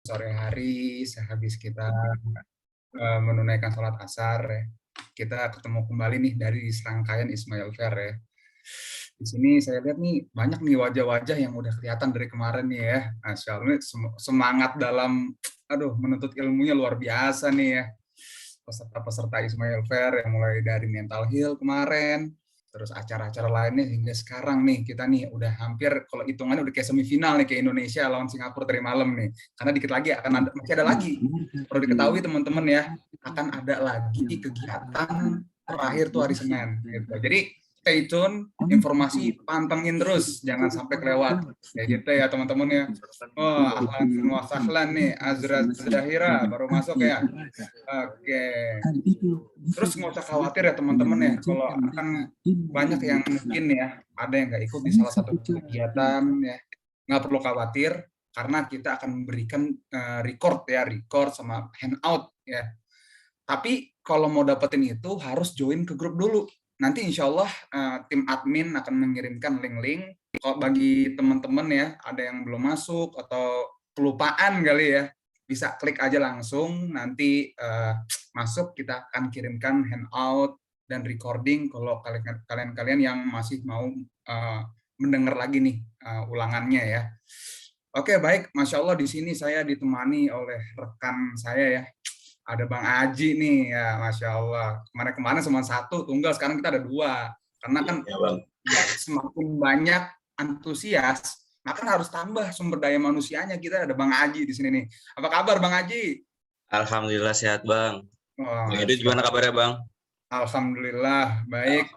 sore hari sehabis kita menunaikan sholat asar ya. Kita ketemu kembali nih dari serangkaian Ismail Fair ya. Di sini saya lihat nih banyak nih wajah-wajah yang udah kelihatan dari kemarin nih ya. Masya Allah, ini semangat dalam menuntut ilmunya luar biasa nih ya. Peserta-peserta Ismail Fair yang mulai dari mental health kemarin, terus acara-acara lainnya hingga sekarang nih kita nih udah hampir kalau hitungannya udah kayak semifinal nih kayak Indonesia lawan Singapura tadi malam nih. Karena dikit lagi akan ada, masih ada lagi. Perlu diketahui teman-teman ya, akan ada lagi kegiatan terakhir tuh hari Senin gitu. Jadi stay tune, informasi pantengin terus, jangan sampai kelewat. Kayak gitu ya teman-teman ya. Oh, ahlan semua sahlan nih, Azra Zahira baru masuk ya. Oke. Terus nggak usah khawatir ya teman-teman ya, kalau akan banyak yang mungkin ya, ada yang nggak ikut di salah satu kegiatan ya, nggak perlu khawatir, karena kita akan memberikan record sama handout ya. Tapi kalau mau dapetin itu harus join ke grup dulu. Nanti insya Allah tim admin akan mengirimkan link-link. Kalau bagi teman-teman ya, ada yang belum masuk atau kelupaan kali ya, bisa klik aja langsung. Nanti masuk kita akan kirimkan handout dan recording kalau kalian-kalian yang masih mau mendengar lagi nih ulangannya ya. Oke, baik. Masya Allah di sini saya ditemani oleh rekan saya ya. Ada Bang Aji nih, ya Masya Allah. Kemarin-kemarin cuma satu, tunggal, sekarang kita ada dua. Karena kan ya, Bang. Ya, semakin banyak antusias, maka harus tambah sumber daya manusianya. Kita ada Bang Aji di sini nih. Apa kabar Bang Aji? Alhamdulillah sehat, Bang. Oh, Itu gimana kabarnya, Bang? Alhamdulillah baik.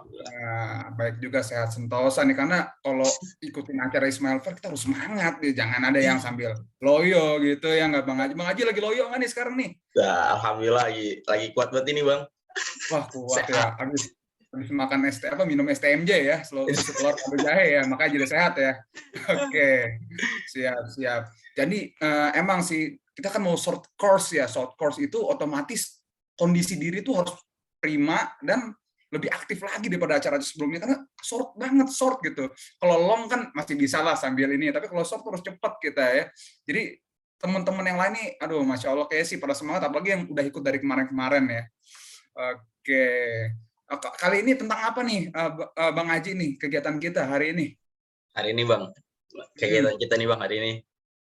Baik juga, sehat sentosa nih, karena kalau ikutin acara Ismail Fair kita harus semangat nih, jangan ada yang sambil loyo gitu ya, nggak Bang Aji. Bang Aji lagi loyo nggak nih sekarang nih? Nah, alhamdulillah lagi kuat banget ini, Bang. Wah, kuat sehat. Ya. Habis makan minum STMJ ya, susu telur kaldu jahe ya, makanya jadi sehat ya. Oke, siap. Jadi emang sih kita kan mau short course ya, short course itu otomatis kondisi diri tuh harus prima dan lebih aktif lagi daripada acara sebelumnya, karena short gitu. Kalau long kan masih bisa lah sambil ini, tapi kalau short harus cepat kita ya. Jadi teman-teman yang lain nih, aduh Masya Allah kayak sih pada semangat, apalagi yang udah ikut dari kemarin-kemarin ya. Oke, kali ini tentang apa nih Bang Aji nih kegiatan kita hari ini? Hari ini, Bang, kegiatan kita nih, Bang, hari ini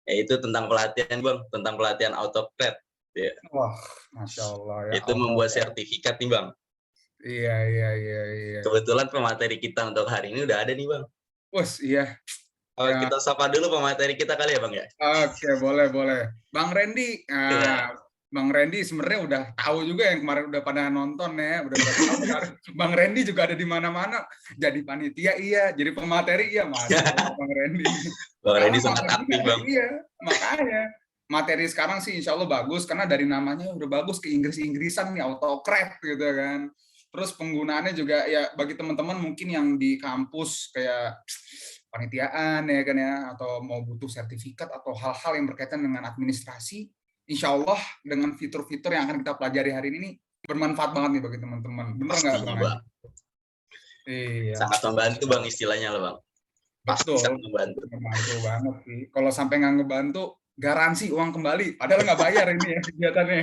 yaitu tentang pelatihan, Bang, tentang pelatihan AutoCAD. Ya. Wah, Masya Allah ya. Itu membuat sertifikat nih, Bang. Iya. Kebetulan pemateri kita untuk hari ini udah ada nih, Bang. Wus, iya. Ya. Kita sapa dulu pemateri kita kali ya, Bang ya? Oke, boleh. Bang Randy, Bang Randy sebenarnya udah tahu juga yang kemarin udah pada nonton ya, udah tahu. Bang Randy juga ada di mana-mana, jadi panitia iya, jadi pemateri iya, Masya Allah Bang Randy. Bang Randy sangat aktif, Bang. Iya, makanya materi sekarang sih insya Allah bagus, karena dari namanya udah bagus, ke Inggris-Inggrisan nih, AutoCAD gitu kan. Terus penggunaannya juga ya bagi teman-teman mungkin yang di kampus kayak panitiaan ya kan ya, atau mau butuh sertifikat atau hal-hal yang berkaitan dengan administrasi, insya Allah dengan fitur-fitur yang akan kita pelajari hari ini bermanfaat banget nih bagi teman-teman. Bener nggak Bang? Iya. Sangat membantu Bang istilahnya loh Bang. Pasti sangat membantu banget sih. Kalau sampai nggak ngebantu, garansi uang kembali. Padahal nggak bayar ini ya kegiatannya.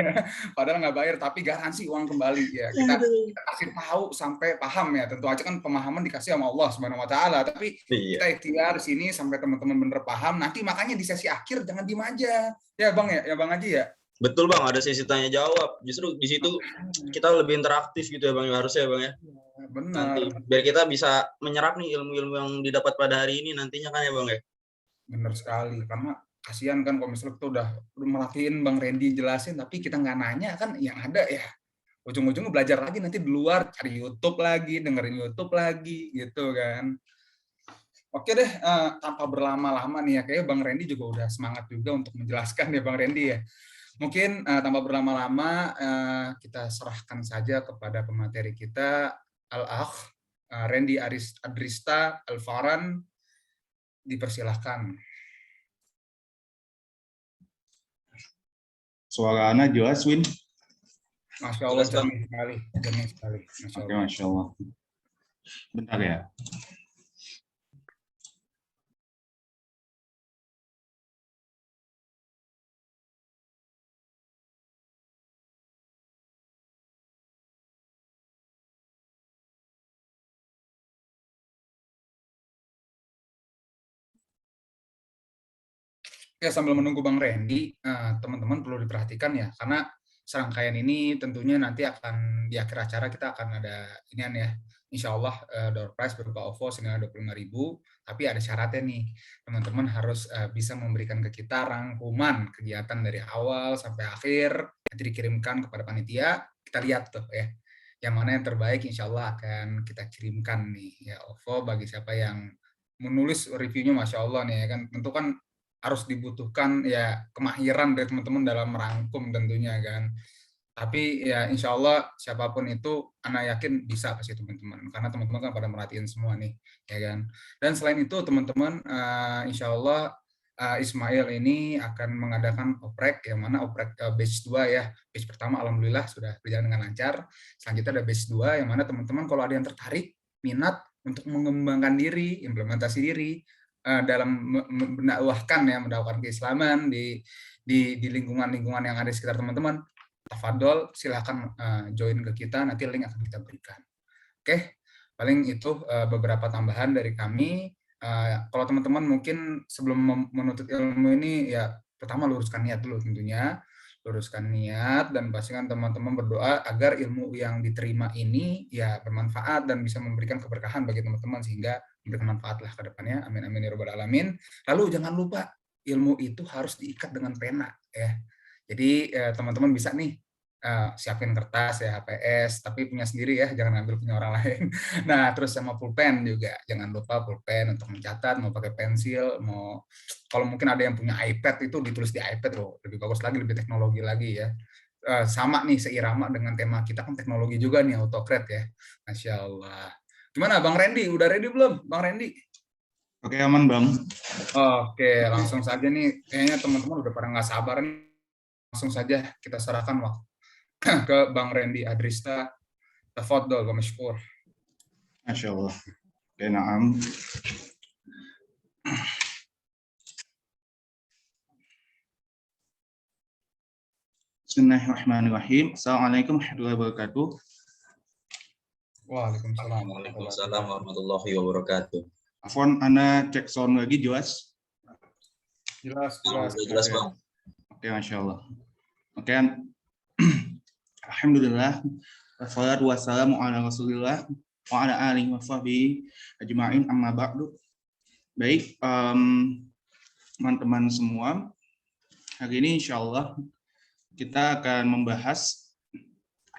Padahal nggak bayar, tapi garansi uang kembali ya. Kita kasih tahu sampai paham ya. Tentu aja kan pemahaman dikasih sama Allah Subhanahu Wa Taala. Tapi kita ikhtiar sini sampai teman-teman bener paham. Nanti makanya di sesi akhir jangan diem aja. Ya Bang ya Bang Haji ya. Betul Bang, ada sesi tanya jawab. Justru di situ kita lebih interaktif gitu ya Bang, harusnya ya Bang ya. Benar. Nanti biar kita bisa menyerap nih ilmu-ilmu yang didapat pada hari ini nantinya kan ya Bang ya. Benar sekali, karena kasihan kan kalau misalnya kita udah merhatiin Bang Randy jelasin, tapi kita nggak nanya kan, yang ada ya ujung-ujungnya belajar lagi nanti di luar, cari YouTube lagi, dengerin YouTube lagi, gitu kan. Oke deh, tanpa berlama-lama nih ya, kayaknya Bang Randy juga udah semangat juga untuk menjelaskan ya Bang Randy ya. Mungkin tanpa berlama-lama kita serahkan saja kepada pemateri kita, Al-Akh Randy Adrista Alfaran, dipersilahkan. Suara Ana jelas, Win? Masya Allah, jernih sekali. Masya Allah. Bentar ya. Ya, sambil menunggu Bang Randy, teman-teman perlu diperhatikan ya, karena serangkaian ini tentunya nanti akan di akhir acara kita akan ada inian ya, insya Allah door prize berupa OVO senilai 25.000, tapi ada syaratnya nih, teman-teman harus bisa memberikan ke kita rangkuman kegiatan dari awal sampai akhir, nanti dikirimkan kepada panitia, kita lihat tuh ya, yang mana yang terbaik insya Allah akan kita kirimkan nih ya OVO bagi siapa yang menulis reviewnya Masya Allah nih ya kan, tentu kan harus dibutuhkan ya kemahiran dari teman-teman dalam merangkum tentunya kan. Tapi ya insya Allah siapapun itu Ana yakin bisa pasti teman-teman. Karena teman-teman kan pada merhatiin semua nih ya kan. Dan selain itu teman-teman insya Allah Ismail ini akan mengadakan oprek yang mana oprek batch 2 ya. Batch pertama alhamdulillah sudah berjalan dengan lancar. Selanjutnya ada batch 2 yang mana teman-teman kalau ada yang tertarik, minat untuk mengembangkan diri, implementasi diri, dalam mendakwahkan ya, mendakwahkan keislaman di lingkungan-lingkungan yang ada di sekitar teman-teman, tafadhol silahkan join ke kita, nanti link akan kita berikan. Oke, paling itu beberapa tambahan dari kami. Kalau teman-teman mungkin sebelum menuntut ilmu ini ya pertama luruskan niat dulu tentunya, luruskan niat dan pastikan teman-teman berdoa agar ilmu yang diterima ini ya bermanfaat dan bisa memberikan keberkahan bagi teman-teman sehingga memberikan manfaat lah ke depannya. Amin amin ya rabbal alamin. Lalu jangan lupa ilmu itu harus diikat dengan pena ya. Jadi teman-teman bisa nih siapin kertas ya HPS tapi punya sendiri ya, jangan ambil punya orang lain. Nah, terus sama pulpen juga. Jangan lupa pulpen untuk mencatat, mau pakai pensil, mau kalau mungkin ada yang punya iPad itu ditulis di iPad loh, lebih bagus lagi, lebih teknologi lagi ya. Sama nih seirama dengan tema kita kan teknologi juga nih AutoCAD ya. Masya Allah. Gimana Bang Randy? Udah ready belum Bang Randy? Oke, aman Bang. Oke, langsung saja nih. Kayaknya teman-teman udah pada nggak sabar nih. Langsung saja kita serahkan waktu ke Bang Randy Adrista. Tafadhol wa mashkur. Masya Allah. Oke, naam. Bismillahirrahmanirrahim. Assalamualaikum warahmatullahi wabarakatuh. Waalaikumsalam. Waalaikumsalam warahmatullahi wabarakatuh. Afwan, Ana cek sound lagi jelas? Jelas. Jelas Bang. Oke, Masya Allah. Oke, alhamdulillah. Wassalatu wassalamu ala Rasulillah wa ala alihi wa sahbihi ajma'in amma ba'du. Baik, teman-teman semua, hari ini insya Allah kita akan membahas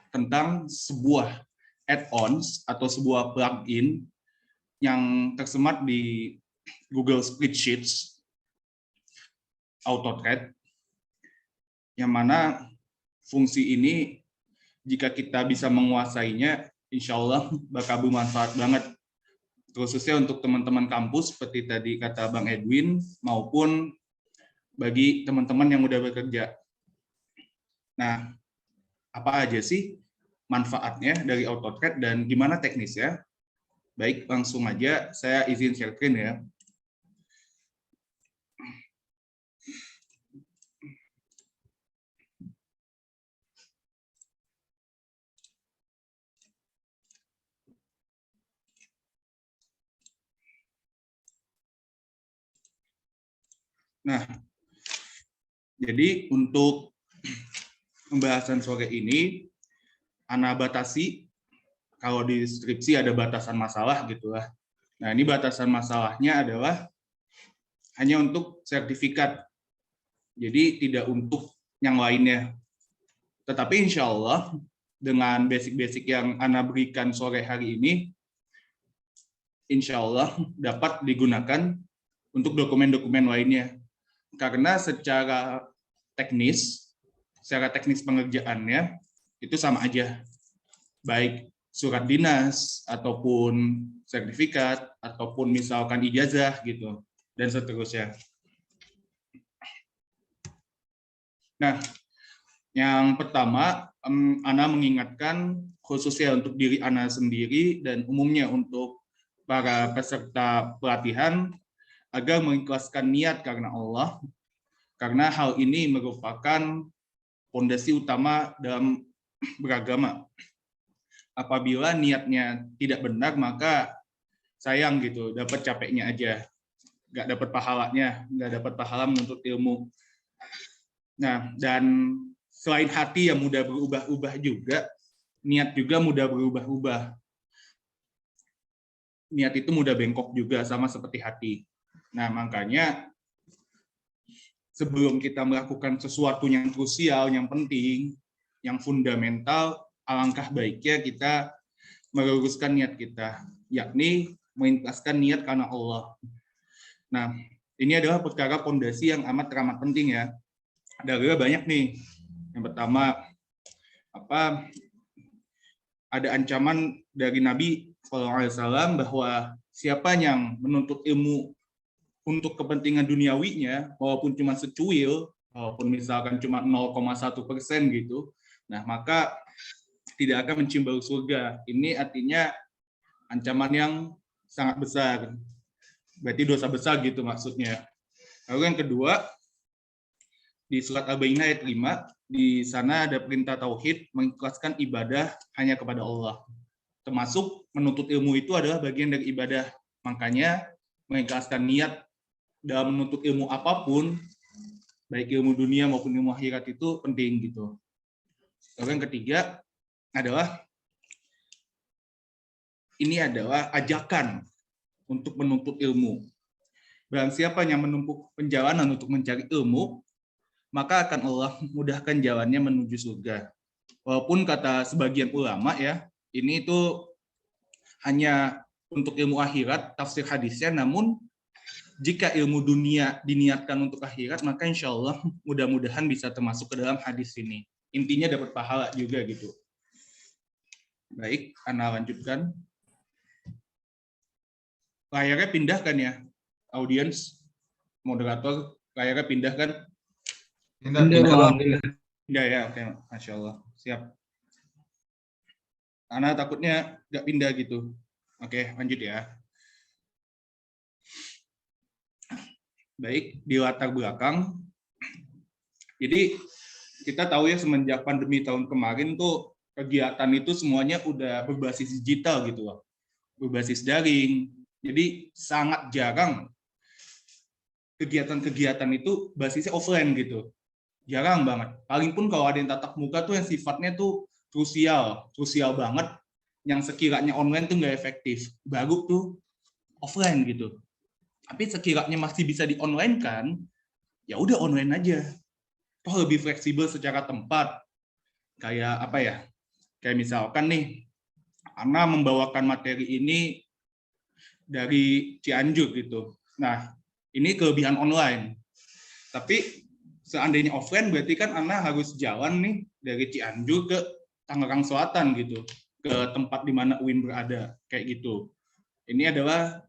tentang sebuah add-ons atau sebuah plugin yang tersemat di Google Spreadsheets AutoCAD, yang mana fungsi ini jika kita bisa menguasainya, insya Allah bakal bermanfaat banget, khususnya untuk teman-teman kampus seperti tadi kata Bang Edwin, maupun bagi teman-teman yang udah bekerja. Nah, apa aja sih manfaatnya dari AutoCAD dan gimana teknisnya? Baik, langsung aja saya izin share screen ya. Nah, jadi untuk pembahasan sore ini, Ana batasi, kalau di deskripsi ada batasan masalah gitu lah. Nah, ini batasan masalahnya adalah hanya untuk sertifikat, jadi tidak untuk yang lainnya. Tetapi insya Allah dengan basic-basic yang Ana berikan sore hari ini, insya Allah dapat digunakan untuk dokumen-dokumen lainnya. Karena secara teknis pengerjaannya itu sama aja, baik surat dinas ataupun sertifikat ataupun misalkan ijazah gitu dan seterusnya. Nah, yang pertama Ana mengingatkan khususnya untuk diri Ana sendiri dan umumnya untuk para peserta pelatihan agar mengikhlaskan niat karena Allah, karena hal ini merupakan fondasi utama dalam beragama. Apabila niatnya tidak benar, maka sayang gitu, dapat capeknya aja. nggak dapat pahalanya, nggak dapat pahala menuntut ilmu. Nah, dan selain hati yang mudah berubah-ubah juga, niat juga mudah berubah-ubah. Niat itu mudah bengkok juga, sama seperti hati. Nah, makanya sebelum kita melakukan sesuatu yang krusial, yang penting, yang fundamental, alangkah baiknya kita meluruskan niat kita, yakni mengikhlaskan niat karena Allah. Nah, ini adalah perkara fondasi yang amat penting ya. Ada banyak nih. Yang pertama, ada ancaman dari Nabi SAW bahwa siapa yang menuntut ilmu untuk kepentingan duniawinya, walaupun cuma secuil, walaupun misalkan cuma 0,1% gitu, nah maka tidak akan mencium bau surga. Ini artinya ancaman yang sangat besar. Berarti dosa besar gitu maksudnya. Lalu yang kedua, di surat Al-Baqarah ayat 5, di sana ada perintah tauhid, mengikhlaskan ibadah hanya kepada Allah. Termasuk menuntut ilmu itu adalah bagian dari ibadah. Makanya mengikhlaskan niat dalam menuntut ilmu apapun, baik ilmu dunia maupun ilmu akhirat itu penting gitu. Lalu yang ketiga adalah ini adalah ajakan untuk menuntut ilmu. Barang siapa yang menempuh perjalanan untuk mencari ilmu, maka akan Allah mudahkan jalannya menuju surga. Walaupun kata sebagian ulama ya, ini itu hanya untuk ilmu akhirat, tafsir hadisnya, namun jika ilmu dunia diniatkan untuk akhirat, maka insya Allah mudah-mudahan bisa termasuk ke dalam hadis ini. Intinya dapat pahala juga gitu. Baik, Ana lanjutkan. Layarnya pindahkan ya, audiens, moderator, layarnya pindahkan. Pindah. Pindah ya, oke, Masya Allah. Siap. Ana takutnya nggak pindah gitu. Oke, lanjut ya. Baik, di latar belakang. Jadi kita tahu ya semenjak pandemi tahun kemarin tuh kegiatan itu semuanya udah berbasis digital gitu loh. Berbasis daring. Jadi sangat jarang kegiatan-kegiatan itu basisnya offline gitu. Jarang banget. Paling pun kalau ada yang tatap muka tuh yang sifatnya tuh krusial banget, yang sekiranya online tuh nggak efektif. Baru tuh offline gitu. Tapi sekiranya masih bisa di-online kan, ya udah online aja. Toh lebih fleksibel secara tempat. Kayak apa ya? Kayak misalkan nih, Ana membawakan materi ini dari Cianjur gitu. Nah, ini kelebihan online. Tapi seandainya offline berarti kan Ana harus jalan nih dari Cianjur ke Tangerang Selatan gitu, ke tempat di mana UIN berada, kayak gitu. Ini adalah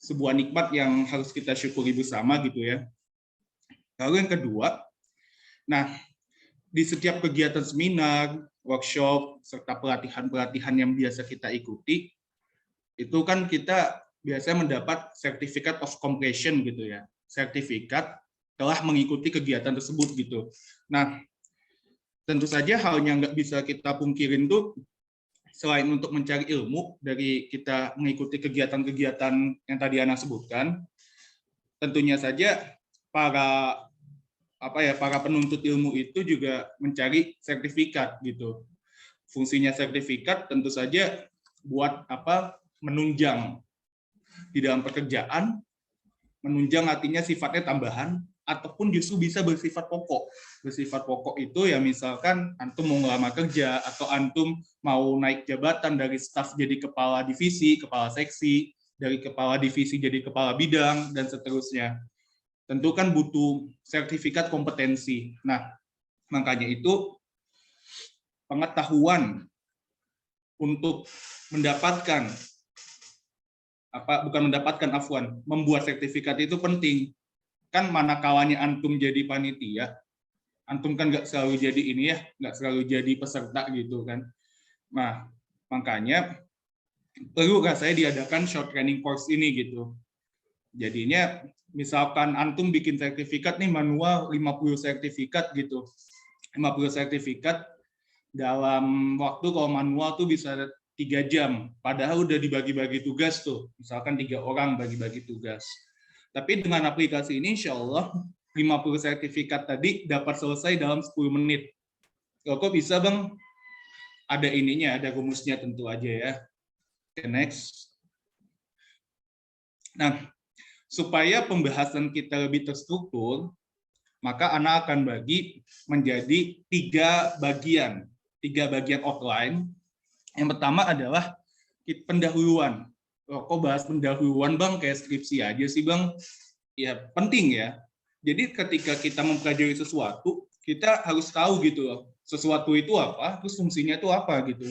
sebuah nikmat yang harus kita syukuri bersama gitu ya. Lalu yang kedua, nah di setiap kegiatan seminar, workshop, serta pelatihan-pelatihan yang biasa kita ikuti, itu kan kita biasanya mendapat certificate of completion gitu ya, sertifikat telah mengikuti kegiatan tersebut gitu. Nah, tentu saja hal yang nggak bisa kita pungkirin tuh selain untuk mencari ilmu dari kita mengikuti kegiatan-kegiatan yang tadi Ana sebutkan, tentunya saja para penuntut ilmu itu juga mencari sertifikat gitu. Fungsinya sertifikat tentu saja buat menunjang di dalam pekerjaan. Menunjang artinya sifatnya tambahan ataupun justru bisa bersifat pokok. Bersifat pokok itu ya misalkan antum mau ngelamar kerja atau antum mau naik jabatan dari staf jadi kepala divisi, kepala seksi, dari kepala divisi jadi kepala bidang dan seterusnya. Tentu kan butuh sertifikat kompetensi. Nah, makanya itu pengetahuan untuk membuat sertifikat itu penting. Kan manakalanya antum jadi panitia, antum kan nggak selalu jadi nggak selalu jadi peserta gitu kan. Nah, makanya perlu rasanya diadakan short training course ini gitu. Jadinya misalkan antum bikin sertifikat nih manual 50 sertifikat gitu. 50 sertifikat dalam waktu kalau manual tuh bisa 3 jam. Padahal udah dibagi-bagi tugas tuh. Misalkan 3 orang bagi-bagi tugas. Tapi dengan aplikasi ini insya Allah 50 sertifikat tadi dapat selesai dalam 10 menit. Kok bisa Bang? Ada ininya, ada rumusnya tentu aja ya. Oke, next. Nah, supaya pembahasan kita lebih terstruktur, maka Ana akan bagi menjadi 3 bagian outline. Yang pertama adalah pendahuluan. Kok bahas pendahuluan Bang, kayak skripsi aja sih Bang? Ya penting ya. Jadi ketika kita mempelajari sesuatu, kita harus tahu gitu loh, sesuatu itu apa, terus fungsinya itu apa gitu.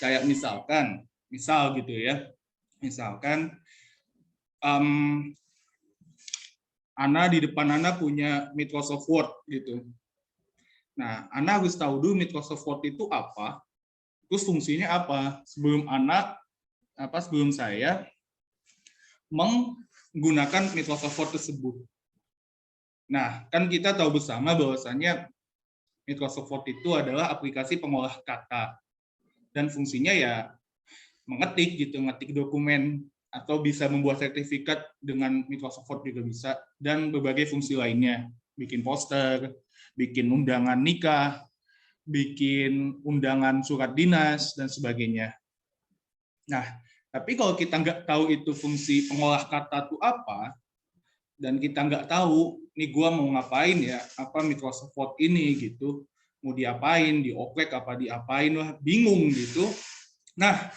Kayak misal gitu ya, misalkan Ana di depan Ana punya Microsoft Word gitu. Nah, Ana harus tahu dulu Microsoft Word itu apa, terus fungsinya apa, sebelum saya menggunakan Microsoft Word tersebut. Nah, kan kita tahu bersama bahwasannya Microsoft Word itu adalah aplikasi pengolah kata. Dan fungsinya ya ngetik dokumen, atau bisa membuat sertifikat dengan Microsoft Word juga bisa, dan berbagai fungsi lainnya. Bikin poster, bikin undangan nikah, bikin undangan surat dinas, dan sebagainya. Nah, tapi kalau kita nggak tahu itu fungsi pengolah kata itu apa, dan kita nggak tahu, nih gua mau ngapain ya, apa Microsoft Word ini gitu, mau diapain, dioprek apa diapain lah, bingung gitu. Nah,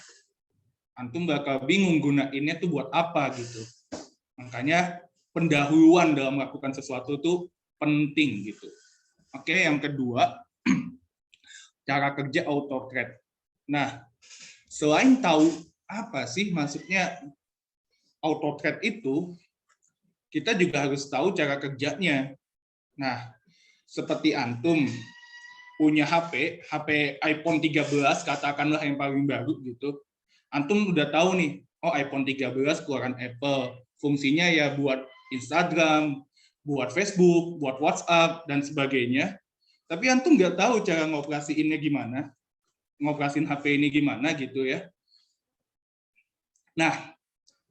antum bakal bingung gunainnya tuh buat apa gitu. Makanya pendahuluan dalam melakukan sesuatu tuh penting gitu. Oke, yang kedua, cara kerja AutoCAD. Nah, selain tahu apa sih maksudnya AutoCAD itu, kita juga harus tahu cara kerjanya. Nah, seperti antum punya HP iPhone 13, katakanlah yang paling baru gitu. Antum udah tahu nih, oh iPhone 13 keluaran Apple. Fungsinya ya buat Instagram, buat Facebook, buat WhatsApp, dan sebagainya. Tapi antum nggak tahu cara ngoperasiinnya gimana, ngoperasin HP ini gimana gitu ya. Nah,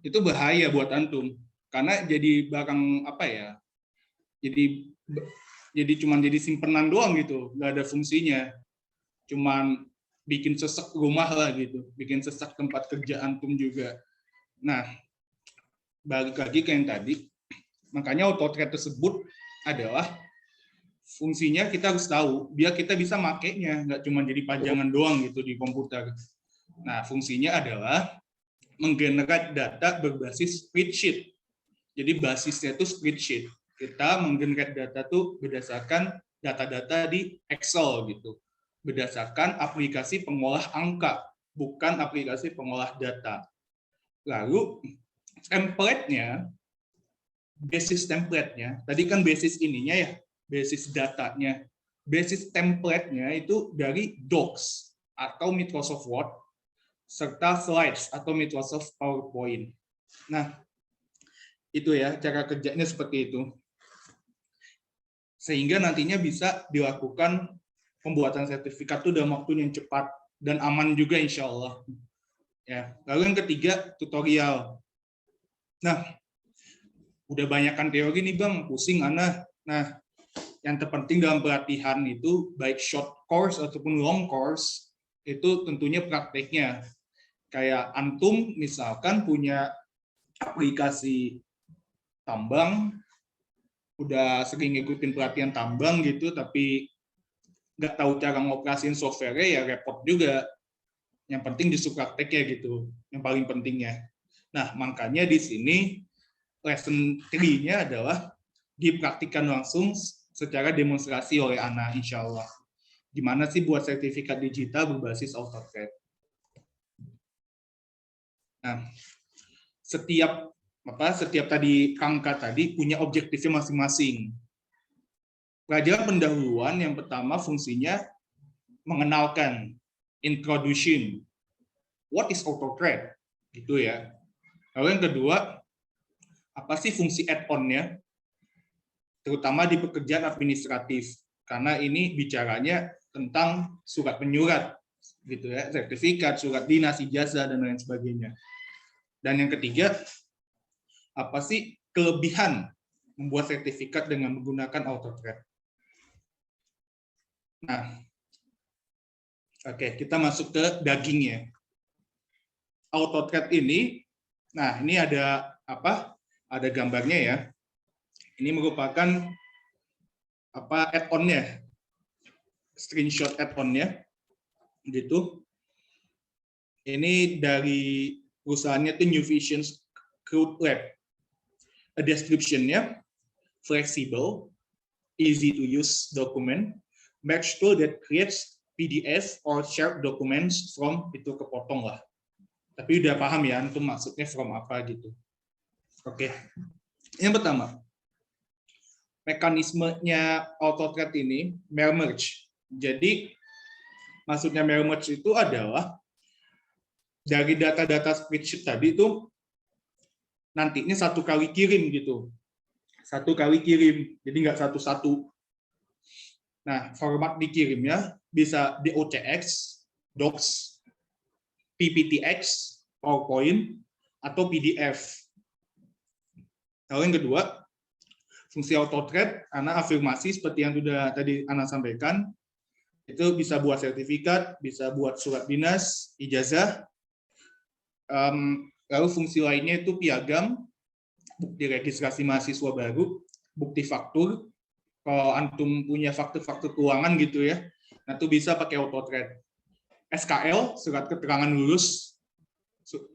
itu bahaya buat antum. Karena jadi barang apa ya, jadi cuman jadi simpenan doang gitu, nggak ada fungsinya, cuman bikin sesek rumah lah gitu, bikin sesek tempat kerja antum juga. Nah, balik lagi ke yang tadi, makanya AutoCAD tersebut adalah fungsinya kita harus tahu, biar kita bisa makainya, nggak cuma jadi pajangan doang gitu di komputer. Nah, fungsinya adalah menggenerate data berbasis spreadsheet. Jadi basisnya itu spreadsheet. Kita menggenerate data tuh berdasarkan data-data di Excel gitu. Berdasarkan aplikasi pengolah angka, bukan aplikasi pengolah data. Lalu template-nya, basis template-nya, tadi kan basis ininya ya, basis datanya. Basis template-nya itu dari Docs atau Microsoft Word, serta Slides atau Microsoft PowerPoint. Nah, itu ya, cara kerjanya seperti itu. Sehingga nantinya bisa dilakukan pembuatan sertifikat itu dalam waktu yang cepat dan aman juga insya Allah. Ya, lalu yang ketiga, tutorial. Nah, udah banyakkan teori nih Bang, pusing Ana. Nah, yang terpenting dalam pelatihan itu, baik short course ataupun long course, itu tentunya prakteknya. Kayak antum misalkan punya aplikasi tambang, udah sering ngikutin pelatihan tambang gitu, tapi nggak tahu cara ngoperasin software-nya, ya repot juga. Yang penting disuruh prakteknya gitu, yang paling pentingnya. Nah, makanya di sini lesson 3-nya adalah dipraktikkan langsung secara demonstrasi oleh Ana, insya Allah. Gimana sih buat sertifikat digital berbasis AutoCAD? Nah, setiap tadi angka tadi punya objektifnya masing-masing. Pelajaran pendahuluan yang pertama fungsinya mengenalkan, introduction. What is AutoCAD? Gitu ya. Lalu yang kedua, apa sih fungsi add-on-nya? Terutama di pekerjaan administratif. Karena ini bicaranya tentang surat menyurat, gitu ya, sertifikat, surat dinas, ijazah, dan lain sebagainya. Dan yang ketiga, apa sih kelebihan membuat sertifikat dengan menggunakan AutoTrad. Nah, oke, kita masuk ke dagingnya. AutoTrad ini, nah ini ada apa? Ada gambarnya ya. Ini merupakan apa add-on-nya, screenshot add-on-nya, gitu. Ini dari perusahaannya itu New Vision Code Lab. A description-nya flexible, easy to use document, match tool that creates PDF or shared documents from, itu kepotong lah. Tapi udah paham ya, antum maksudnya from apa gitu. Oke. Yang pertama, mekanismenya AutoTrad ini mirror merge. Jadi maksudnya mirror merge itu adalah dari data-data spreadsheet tadi itu nantinya satu kali kirim gitu. Satu kali kirim, jadi nggak satu-satu. Nah, format dikirimnya bisa di OTX, Docs, PPTX, PowerPoint, atau PDF. Lalu yang kedua, fungsi AutoTrad, Ana afirmasi seperti yang sudah tadi Ana sampaikan, itu bisa buat sertifikat, bisa buat surat dinas, ijazah. Lalu fungsi lainnya itu piagam, bukti registrasi mahasiswa baru, bukti faktur. Kalau antum punya faktur-faktur keuangan gitu ya, nah itu bisa pakai AutoTrad. SKL, surat keterangan lulus.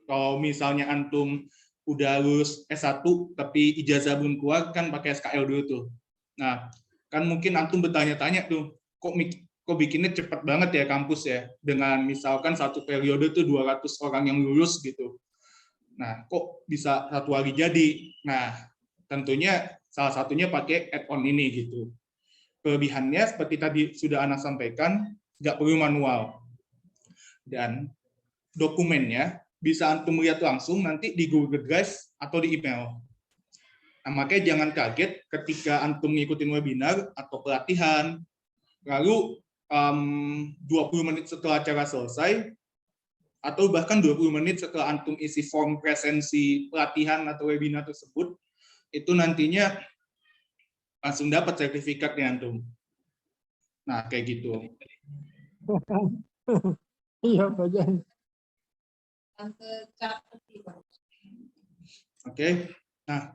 Kalau misalnya antum udah lulus S1 tapi ijazah belum keluar, kan pakai SKL dulu tuh. Nah, kan mungkin antum bertanya-tanya tuh, kok bikinnya cepat banget ya kampus ya, dengan misalkan satu periode tuh 200 orang yang lulus gitu. Nah, kok bisa satu hari jadi? Nah, tentunya salah satunya pakai add-on ini gitu. Kelebihannya seperti tadi sudah Ana sampaikan, nggak perlu manual. Dan dokumennya bisa antum lihat langsung nanti di Google Drive atau di email. Nah, makanya jangan kaget ketika antum ngikutin webinar atau pelatihan, lalu 20 menit setelah acara selesai, atau bahkan 20 menit setelah antum isi form presensi pelatihan atau webinar tersebut, itu nantinya langsung dapat sertifikatnya antum. Nah, kayak gitu. Iya, Pak Jan. Oke, nah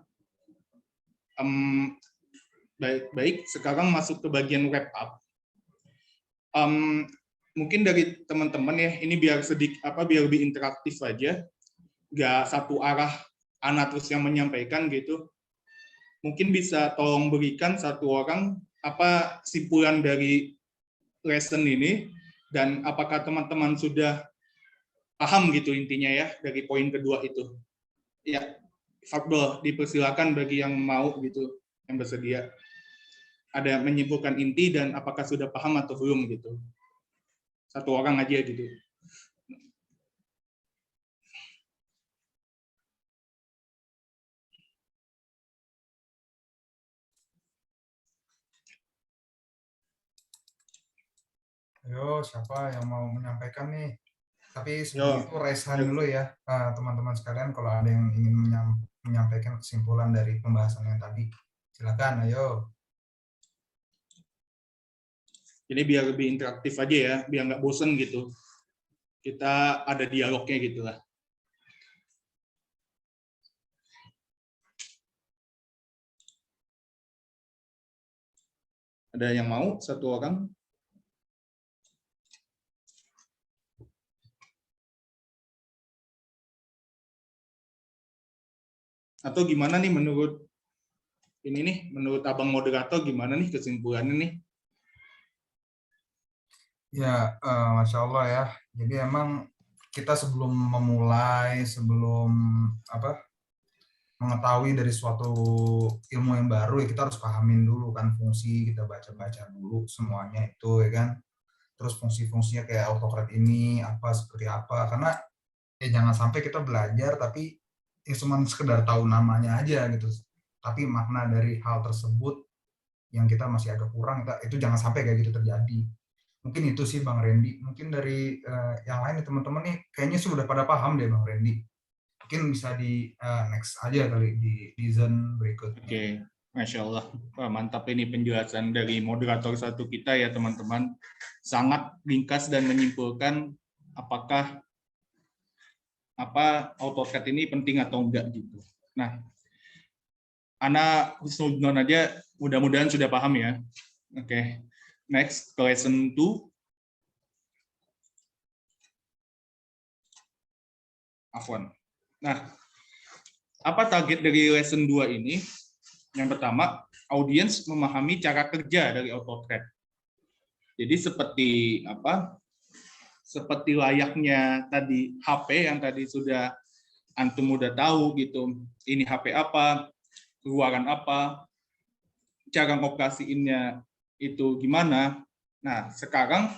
baik. Sekarang masuk ke bagian wrap up. Mungkin dari teman-teman ya, ini biar biar lebih interaktif aja, nggak satu arah Ana terus yang menyampaikan gitu. Mungkin bisa tolong berikan satu orang apa kesimpulan dari lesson ini, dan apakah teman-teman sudah paham gitu intinya ya dari poin kedua itu. Ya, Fadl, dipersilakan bagi yang mau gitu, yang bersedia. Ada menyimpulkan inti dan apakah sudah paham atau belum gitu. Satu orang aja gitu. Ayo, siapa yang mau menyampaikan nih? Tapi sebelum itu raise hand dulu ya, teman-teman sekalian. Kalau ada yang ingin menyampaikan kesimpulan dari pembahasan yang tadi, silakan. Ayo. Jadi biar lebih interaktif aja ya, biar nggak bosen gitu. Kita ada dialognya gitu lah. Ada yang mau? Satu orang? Atau gimana nih menurut menurut abang moderator gimana nih kesimpulannya nih? Ya, Masya Allah ya. Jadi emang kita sebelum memulai, sebelum mengetahui dari suatu ilmu yang baru, ya kita harus pahamin dulu kan fungsi, kita baca-baca dulu semuanya itu ya kan. Terus fungsi-fungsinya kayak AutoTrad ini apa seperti apa, karena ya jangan sampai kita belajar tapi ya cuma sekedar tahu namanya aja gitu, tapi makna dari hal tersebut yang kita masih agak kurang, itu jangan sampai kayak gitu terjadi. Mungkin itu sih Bang Randy. Mungkin dari yang lain nih teman-teman nih kayaknya sudah pada paham deh Bang Randy. mungkin bisa di next aja kali di season berikutnya. Oke, Masya Allah. Wah, mantap ini penjelasan dari moderator satu kita ya teman-teman. Sangat ringkas dan menyimpulkan apakah AutoCAD ini penting atau enggak gitu. Nah, Ana husnuzon aja mudah-mudahan sudah paham ya. Oke, next ke lesson 2. Afwan. Nah, apa target dari lesson 2 ini? Yang pertama, audiens memahami cara kerja dari AutoCAD. Jadi seperti layaknya tadi HP yang tadi sudah antum udah tahu gitu. Ini HP apa, keluaran apa, cara ngoperasiinnya itu gimana. Nah, sekarang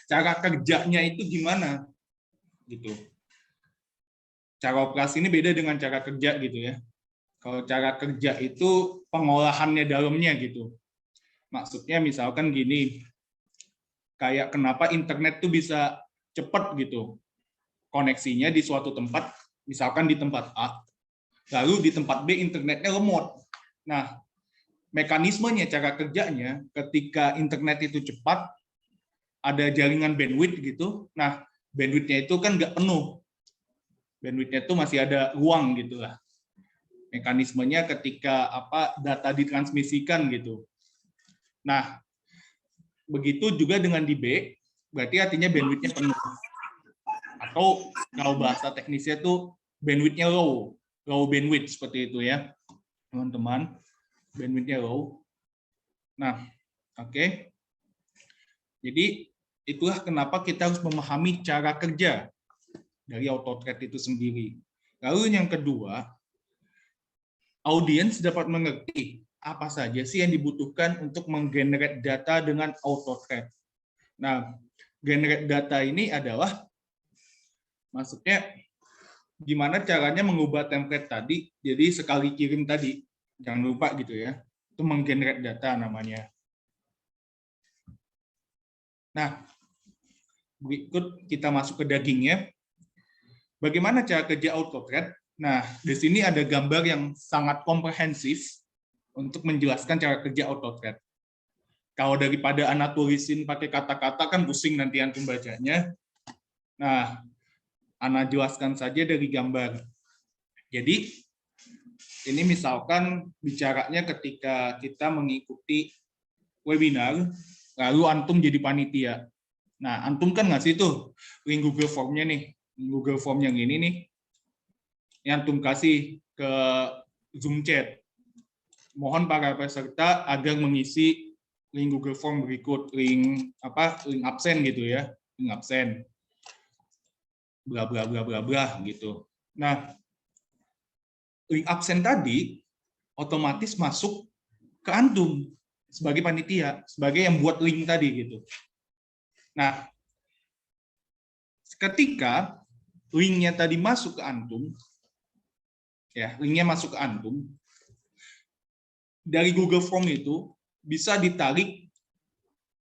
cara kerjanya itu gimana gitu. Cara operasi ini beda dengan cara kerja gitu ya. Kalau cara kerja itu pengolahannya dalamnya gitu. Maksudnya misalkan gini, kayak kenapa internet tuh bisa cepat gitu. Koneksinya di suatu tempat, misalkan di tempat A, lalu di tempat B internetnya lemot. Nah, mekanismenya, cara kerjanya, ketika internet itu cepat, ada jaringan bandwidth gitu. Nah, bandwidth-nya itu kan nggak penuh. Bandwidth-nya itu masih ada ruang gitu lah. Mekanismenya ketika data ditransmisikan gitu. Nah, begitu juga dengan di B, berarti artinya bandwidth-nya penuh. Atau kalau bahasa teknisnya itu bandwidth-nya low bandwidth seperti itu ya, teman-teman. Bandwidth-nya low. Nah, oke. Jadi itulah kenapa kita harus memahami cara kerja dari AutoCAD itu sendiri. Lalu yang kedua, audiens dapat mengerti apa saja sih yang dibutuhkan untuk menggenerate data dengan AutoCAD. Nah, generate data ini adalah maksudnya gimana caranya mengubah template tadi jadi sekali kirim tadi. Jangan lupa gitu ya. Itu menggenerate data namanya. Nah, berikut kita masuk ke dagingnya. Bagaimana cara kerja AutoCAD? Nah, di sini ada gambar yang sangat komprehensif untuk menjelaskan cara kerja AutoCAD. Kalau daripada Ana tulisin pakai kata-kata kan pusing nanti antum bacanya. Nah, Ana jelaskan saja dari gambar. Jadi, ini misalkan bicaranya ketika kita mengikuti webinar, lalu antum jadi panitia. Nah, antum kan ngasih tuh link Google Form-nya nih. Google Form yang ini nih, yang antum kasih ke Zoom chat. Mohon para peserta agar mengisi link Google Form berikut, link absen gitu ya, link absen, bla bla bla bla bla gitu. Nah, link absen tadi otomatis masuk ke antum sebagai panitia, sebagai yang buat link tadi gitu. Nah, ketika linknya tadi masuk ke antum, ya linknya masuk ke antum, dari Google Form itu bisa ditarik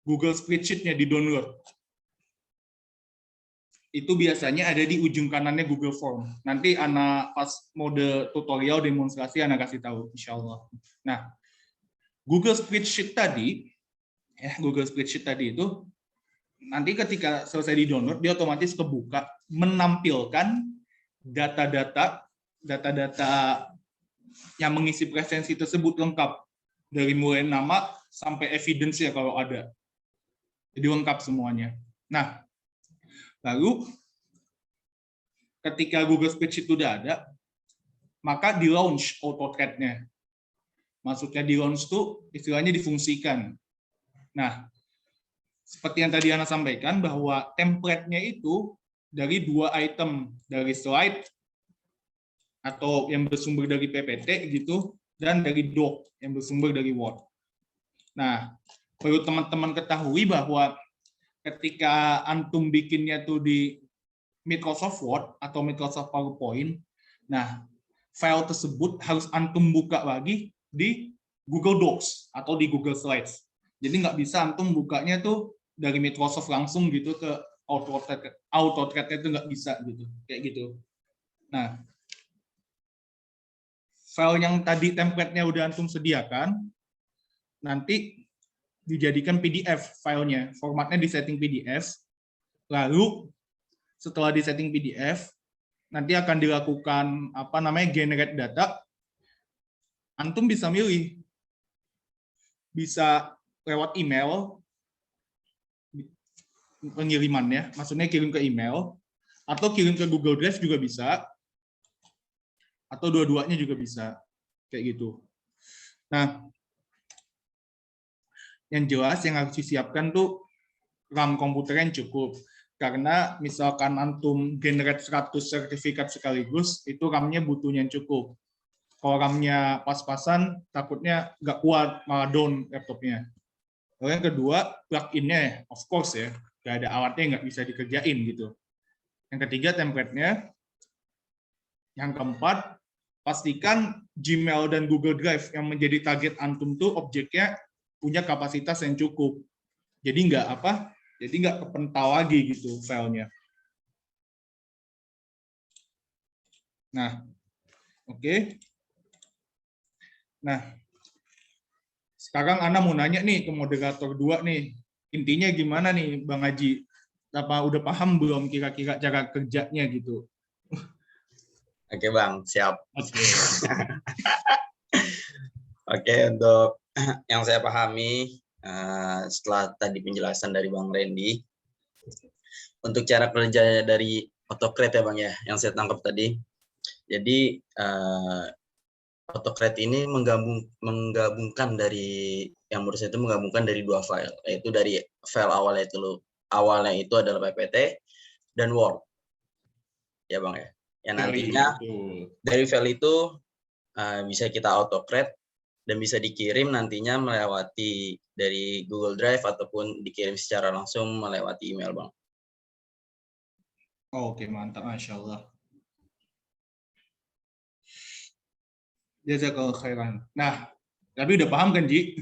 Google Spreadsheet-nya di download. Itu biasanya ada di ujung kanannya Google Form. Nanti Ana pas mode tutorial demonstrasi Ana kasih tahu, insya Allah. Nah, Google Spreadsheet tadi, itu nanti ketika selesai di download, dia otomatis kebuka, menampilkan data-data yang mengisi presensi tersebut lengkap, dari mulai nama sampai evidence ya kalau ada. Jadi lengkap semuanya. Nah, lalu ketika Google Spreadsheet sudah ada, maka di launch AutoCAD-nya. Maksudnya di launch itu istilahnya difungsikan. Nah, seperti yang tadi Ana sampaikan bahwa template-nya itu dari 2 item, dari slide atau yang bersumber dari PPT gitu, dan dari doc yang bersumber dari Word. Nah, perlu teman-teman ketahui bahwa ketika antum bikinnya tuh di Microsoft Word atau Microsoft PowerPoint, nah file tersebut harus antum buka lagi di Google Docs atau di Google Slides. Jadi nggak bisa antum bukanya tuh dari Microsoft langsung gitu ke AutoCAD itu nggak bisa gitu, kayak gitu. Nah, file yang tadi template-nya udah antum sediakan, nanti dijadikan PDF filenya, formatnya di setting PDF, lalu setelah di setting PDF, nanti akan dilakukan generate data. Antum bisa milih, bisa lewat email pengirimannya, maksudnya kirim ke email, atau kirim ke Google Drive juga bisa, atau dua-duanya juga bisa, kayak gitu. Nah, yang jelas yang harus disiapkan tuh RAM komputer yang cukup. Karena misalkan antum generate 100 sertifikat sekaligus, itu RAM-nya butuh yang cukup. Kalau RAM-nya pas-pasan, takutnya nggak kuat, malah down laptopnya. Lalu yang kedua, plug-in-nya, of course ya, nggak ada alatnya nggak bisa dikerjain gitu. Yang ketiga, template-nya. Yang keempat, pastikan Gmail dan Google Drive yang menjadi target antum tuh objeknya punya kapasitas yang cukup. Jadi nggak kepental lagi gitu filenya. Nah, oke. Nah, sekarang Ana mau nanya nih ke moderator 2 nih. Intinya gimana nih Bang Haji? Apa udah paham belum kira-kira cara kerjanya gitu? Oke Bang, siap. Oke. Oke, untuk yang saya pahami setelah tadi penjelasan dari Bang Randy, untuk cara kerja dari AutoCred ya Bang ya, yang saya tangkap tadi. Jadi AutoCred ini menggabungkan dari yang menurut saya itu menggabungkan dari 2 file, yaitu dari file awalnya itu adalah PPT dan Word. Ya Bang ya. Yang nantinya dari file itu bisa kita AutoCred dan bisa dikirim nantinya melewati dari Google Drive ataupun dikirim secara langsung melewati email, Bang. Oke, mantap, Masya Allah. Jazakallah khairan. Nah, tapi udah paham kan, Ji?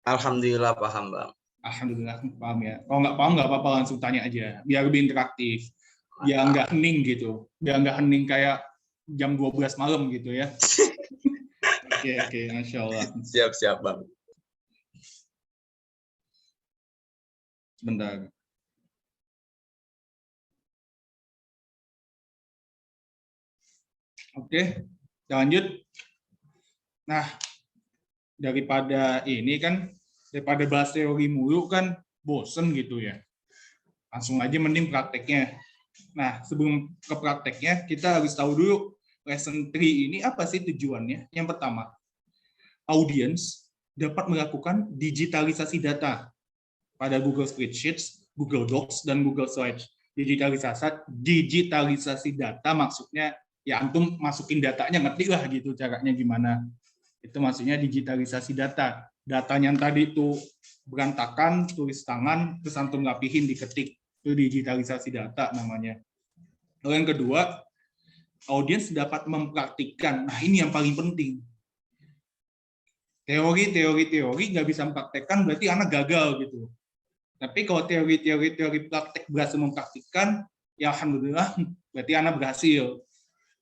Alhamdulillah paham, Bang. Alhamdulillah paham ya. Kalau nggak paham nggak apa-apa, langsung tanya aja. Biar lebih interaktif. Biar nggak hening gitu. Biar nggak hening kayak jam 12 malam gitu ya. Oke, Masya Allah. Siap, Bang. Sebentar. Oke, lanjut. Nah, daripada bahas teori mulu kan bosen gitu ya. Langsung aja mending prakteknya. Nah, sebelum ke prakteknya, kita harus tahu dulu lesson 3 ini apa sih tujuannya. Yang pertama, audiens dapat melakukan digitalisasi data pada Google Spreadsheets, Google Docs, dan Google Slides. Digitalisasi data maksudnya ya antum masukin datanya, ngerti lah gitu caranya gimana. Itu maksudnya digitalisasi data. Datanya yang tadi itu berantakan, tulis tangan, terus antum rapihin, diketik. Itu digitalisasi data namanya. Lalu yang kedua, audiens dapat mempraktikkan. Nah, ini yang paling penting. Teori nggak bisa mempraktekkan, berarti anak gagal gitu. Tapi kalau teori praktek berhasil mempraktikkan, ya alhamdulillah, berarti anak berhasil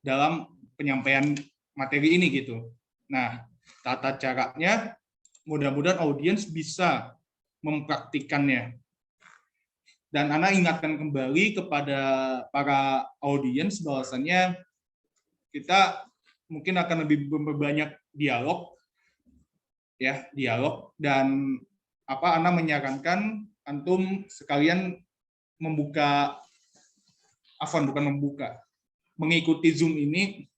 dalam penyampaian materi ini gitu. Nah, tata caranya mudah-mudahan audiens bisa mempraktikannya. Dan Ana ingatkan kembali kepada para audiens bahwasannya kita mungkin akan lebih memperbanyak dialog dan Ana menyarankan antum sekalian mengikuti Zoom ini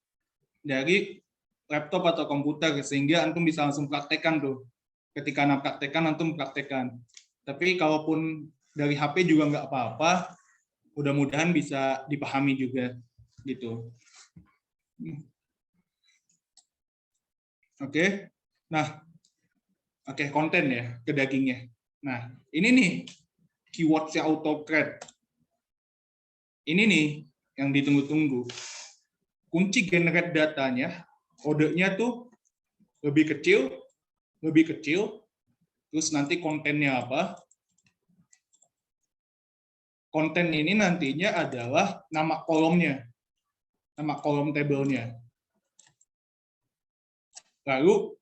dari laptop atau komputer sehingga antum bisa langsung praktekkan tuh. Ketika Ana praktekkan, antum praktekkan. Tapi kalaupun dari HP juga nggak apa-apa, mudah-mudahan bisa dipahami juga gitu. Oke. Nah, konten ya, ke dagingnya. Nah, ini nih keyword-nya AutoCred. Ini nih yang ditunggu-tunggu. Kunci generate datanya, kodenya tuh lebih kecil, terus nanti kontennya apa, konten ini nantinya adalah nama kolomnya, nama kolom tabelnya. Lalu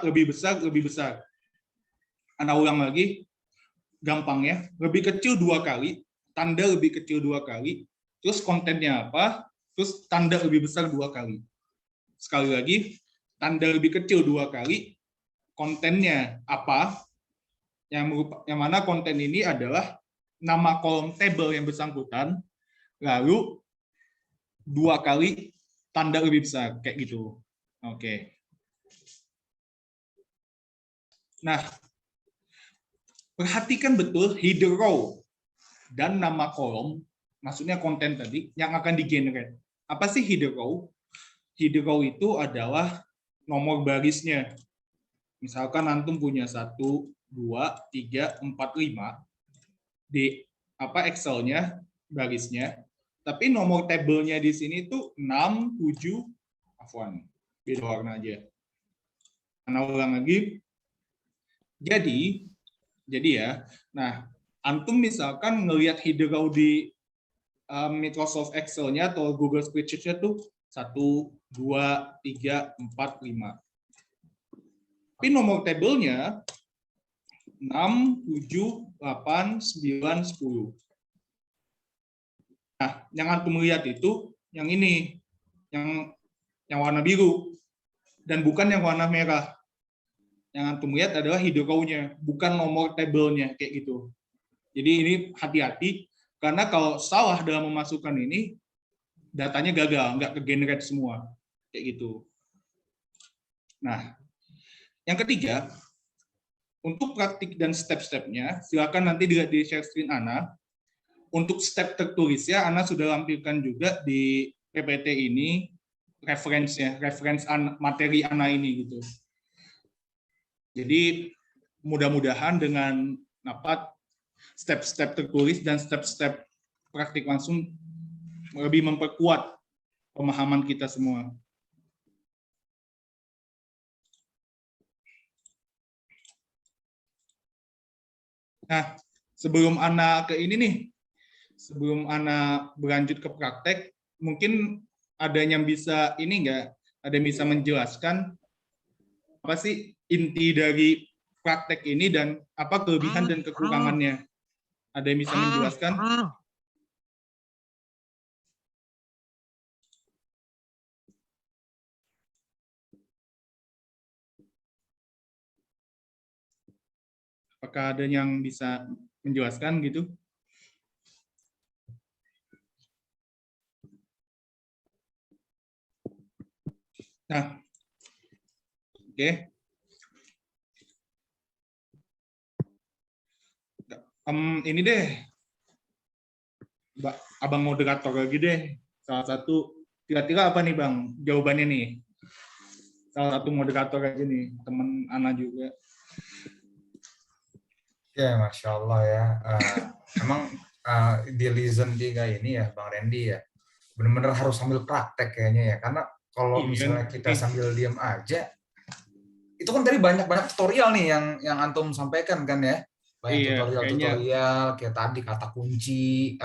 lebih besar. Anda ulang lagi, gampang ya, lebih kecil 2 kali, tanda lebih kecil 2 kali, terus kontennya apa, terus tanda lebih besar 2 kali. Sekali lagi, tanda lebih kecil 2 kali, kontennya apa, yang mana konten ini adalah nama kolom tabel yang bersangkutan, lalu 2 kali tanda lebih besar, kayak gitu. Oke. Nah, perhatikan betul header row dan nama kolom, maksudnya konten tadi, yang akan di-generate. Apa sih header row? Header row itu adalah nomor barisnya. Misalkan antum punya 1, 2, 3, 4, 5 di Excel-nya, barisnya, tapi nomor tabelnya di sini tuh 6, 7, afwan, beda warna aja. Nah, ulang lagi. Jadi ya, nah, antum misalkan ngelihat header row di Microsoft Excel-nya atau Google Spreadsheet-nya tuh 1, 2, 3, 4, 5. Tapi nomor tabelnya 6, 7, 8, 9, 10. Nah, yang antum lihat itu yang ini, yang warna biru, dan bukan yang warna merah. Yang antum lihat adalah header row-nya, bukan nomor tabelnya, kayak gitu. Jadi ini hati-hati, karena kalau salah dalam memasukkan ini, datanya gagal, nggak ke-generate semua, kayak gitu. Nah, yang ketiga, untuk praktik dan step-stepnya, silakan nanti dilihat di share screen Ana. Untuk step tertulisnya, Ana sudah lampirkan juga di PPT ini referensinya, materi Ana ini gitu. Jadi mudah-mudahan dengan step-step tertulis dan step-step praktik langsung lebih memperkuat pemahaman kita semua. Nah, sebelum Ana ke ini nih, sebelum Ana berlanjut ke praktek, mungkin ada yang bisa ini enggak, ada yang bisa menjelaskan apa sih inti dari praktek ini dan apa kelebihan dan kekurangannya? Ada yang bisa menjelaskan? Apakah ada yang bisa menjelaskan gitu? Nah, oke. Ini deh, Abang moderator lagi deh. Salah satu, kira-kira apa nih Bang jawabannya nih? Salah satu moderator aja nih, teman Ana juga. Ya, Masya Allah ya. Emang di Listen 3 ini ya, Bang Randy ya, benar-benar harus sambil praktek kayaknya ya. Karena kalau misalnya kita sambil diam aja, itu kan tadi banyak tutorial nih yang Antum sampaikan kan ya. Banyak tutorial kayak tadi kata kunci,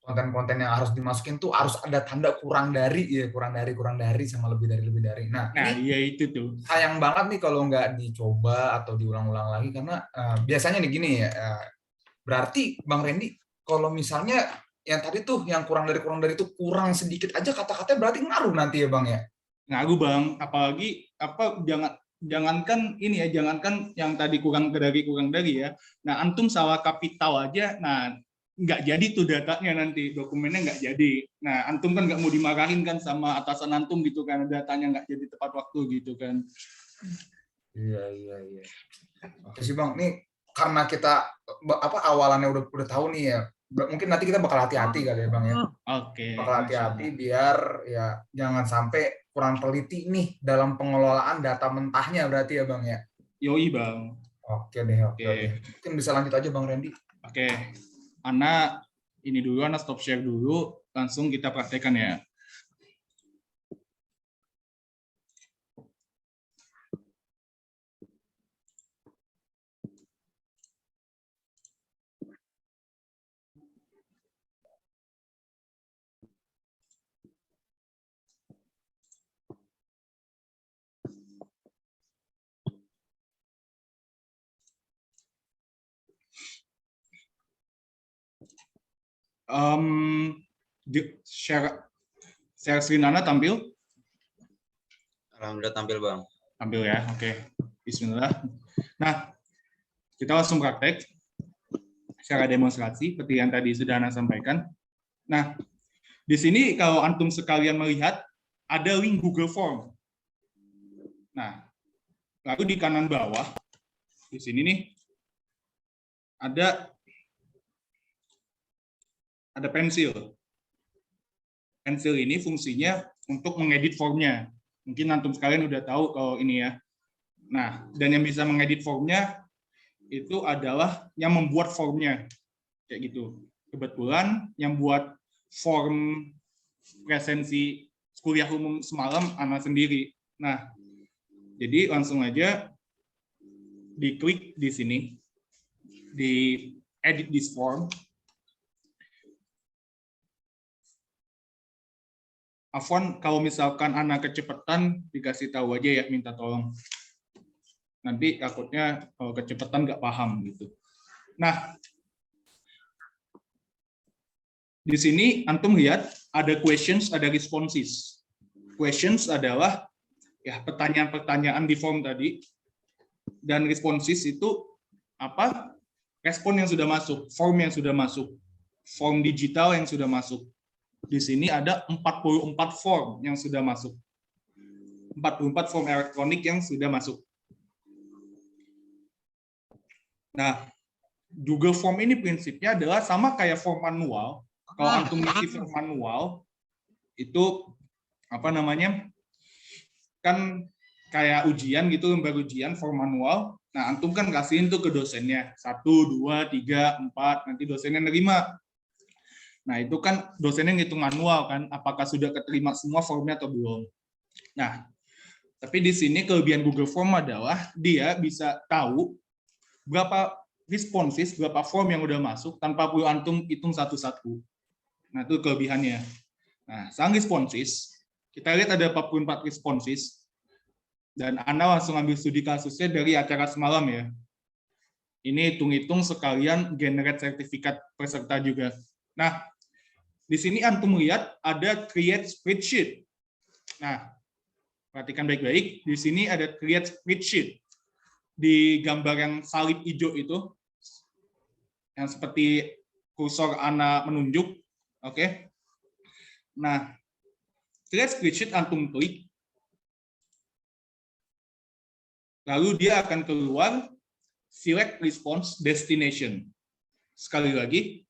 konten-konten yang harus dimasukin tuh harus ada tanda kurang dari sama lebih dari. Nah, ini ya itu tuh. sayang banget nih kalau nggak dicoba atau diulang-ulang lagi karena biasanya nih gini ya, berarti Bang Randy kalau misalnya yang tadi tuh yang kurang dari itu kurang sedikit aja kata-katanya berarti ngaruh nanti ya Bang ya. Ngaruh Bang, apalagi jangankan ini ya, jangankan yang tadi kurang dari ya. Nah, antum salah kapital aja, nah nggak jadi tuh datanya nanti, dokumennya nggak jadi. Nah, antum kan nggak mau dimarahin kan sama atasan antum gitu kan, datanya nggak jadi tepat waktu gitu kan. Iya. Oke sih Bang, nih karena kita awalannya udah tahu nih ya, mungkin nanti kita bakal hati-hati kali ya Bang ya. Oke. Bakal hati-hati biar ya jangan sampai kurang teliti nih dalam pengelolaan data mentahnya berarti ya Bang ya. Yoi Bang. Oke deh. Mungkin bisa lanjut aja Bang Randy. Oke. Ana ini dulu, Ana stop share dulu, langsung kita praktekkan ya. Share screen Anda tampil? Alhamdulillah tampil, Bang. Tampil ya, oke. Bismillah. Nah, kita langsung praktek secara demonstrasi seperti yang tadi sudah Anda sampaikan. Nah, di sini kalau antum sekalian melihat ada link Google Form. Nah, lalu di kanan bawah di sini nih ada pensil. Pensil ini fungsinya untuk mengedit formnya. Mungkin antum sekalian udah tahu kalau ini ya. Nah, dan yang bisa mengedit formnya itu adalah yang membuat formnya. Kayak gitu. Kebetulan yang buat form presensi kuliah umum semalam Ana sendiri. Nah, jadi langsung aja diklik di sini, di edit this form. Afwan, kalau misalkan Ana kecepatan, dikasih tahu aja ya, minta tolong. Nanti takutnya kalau kecepatan nggak paham gitu. Nah, di sini antum lihat ada questions, ada responses. Questions adalah ya pertanyaan-pertanyaan di form tadi, dan responses itu apa? Respon yang sudah masuk, form yang sudah masuk, form digital yang sudah masuk. Di sini ada 44 form yang sudah masuk. 44 form elektronik yang sudah masuk. Nah, Google Form ini prinsipnya adalah sama kayak form manual. Kalau antum ngisi form manual, itu apa namanya? Kan kayak ujian gitu, lembar ujian form manual. Nah, antum kan kasihin tuh ke dosennya. 1, 2, 3, 4, nanti dosennya nerima. Nah, itu kan dosennya ngitung manual kan, apakah sudah keterima semua formnya atau belum. Nah, tapi di sini kelebihan Google Form adalah dia bisa tahu berapa responses, berapa form yang udah masuk tanpa perlu antum hitung satu-satu. Nah, itu kelebihannya. Nah, sang responses, kita lihat ada 44 responses, dan Anda langsung ambil studi kasusnya dari acara semalam ya. Ini hitung-hitung sekalian generate sertifikat peserta juga. Nah, di sini antum lihat ada create spreadsheet. Nah, perhatikan baik-baik. Di sini ada create spreadsheet. Di gambar yang salib hijau itu, yang seperti kursor Ana menunjuk. Oke. Nah, create spreadsheet antum klik. Lalu dia akan keluar select response destination. Sekali lagi,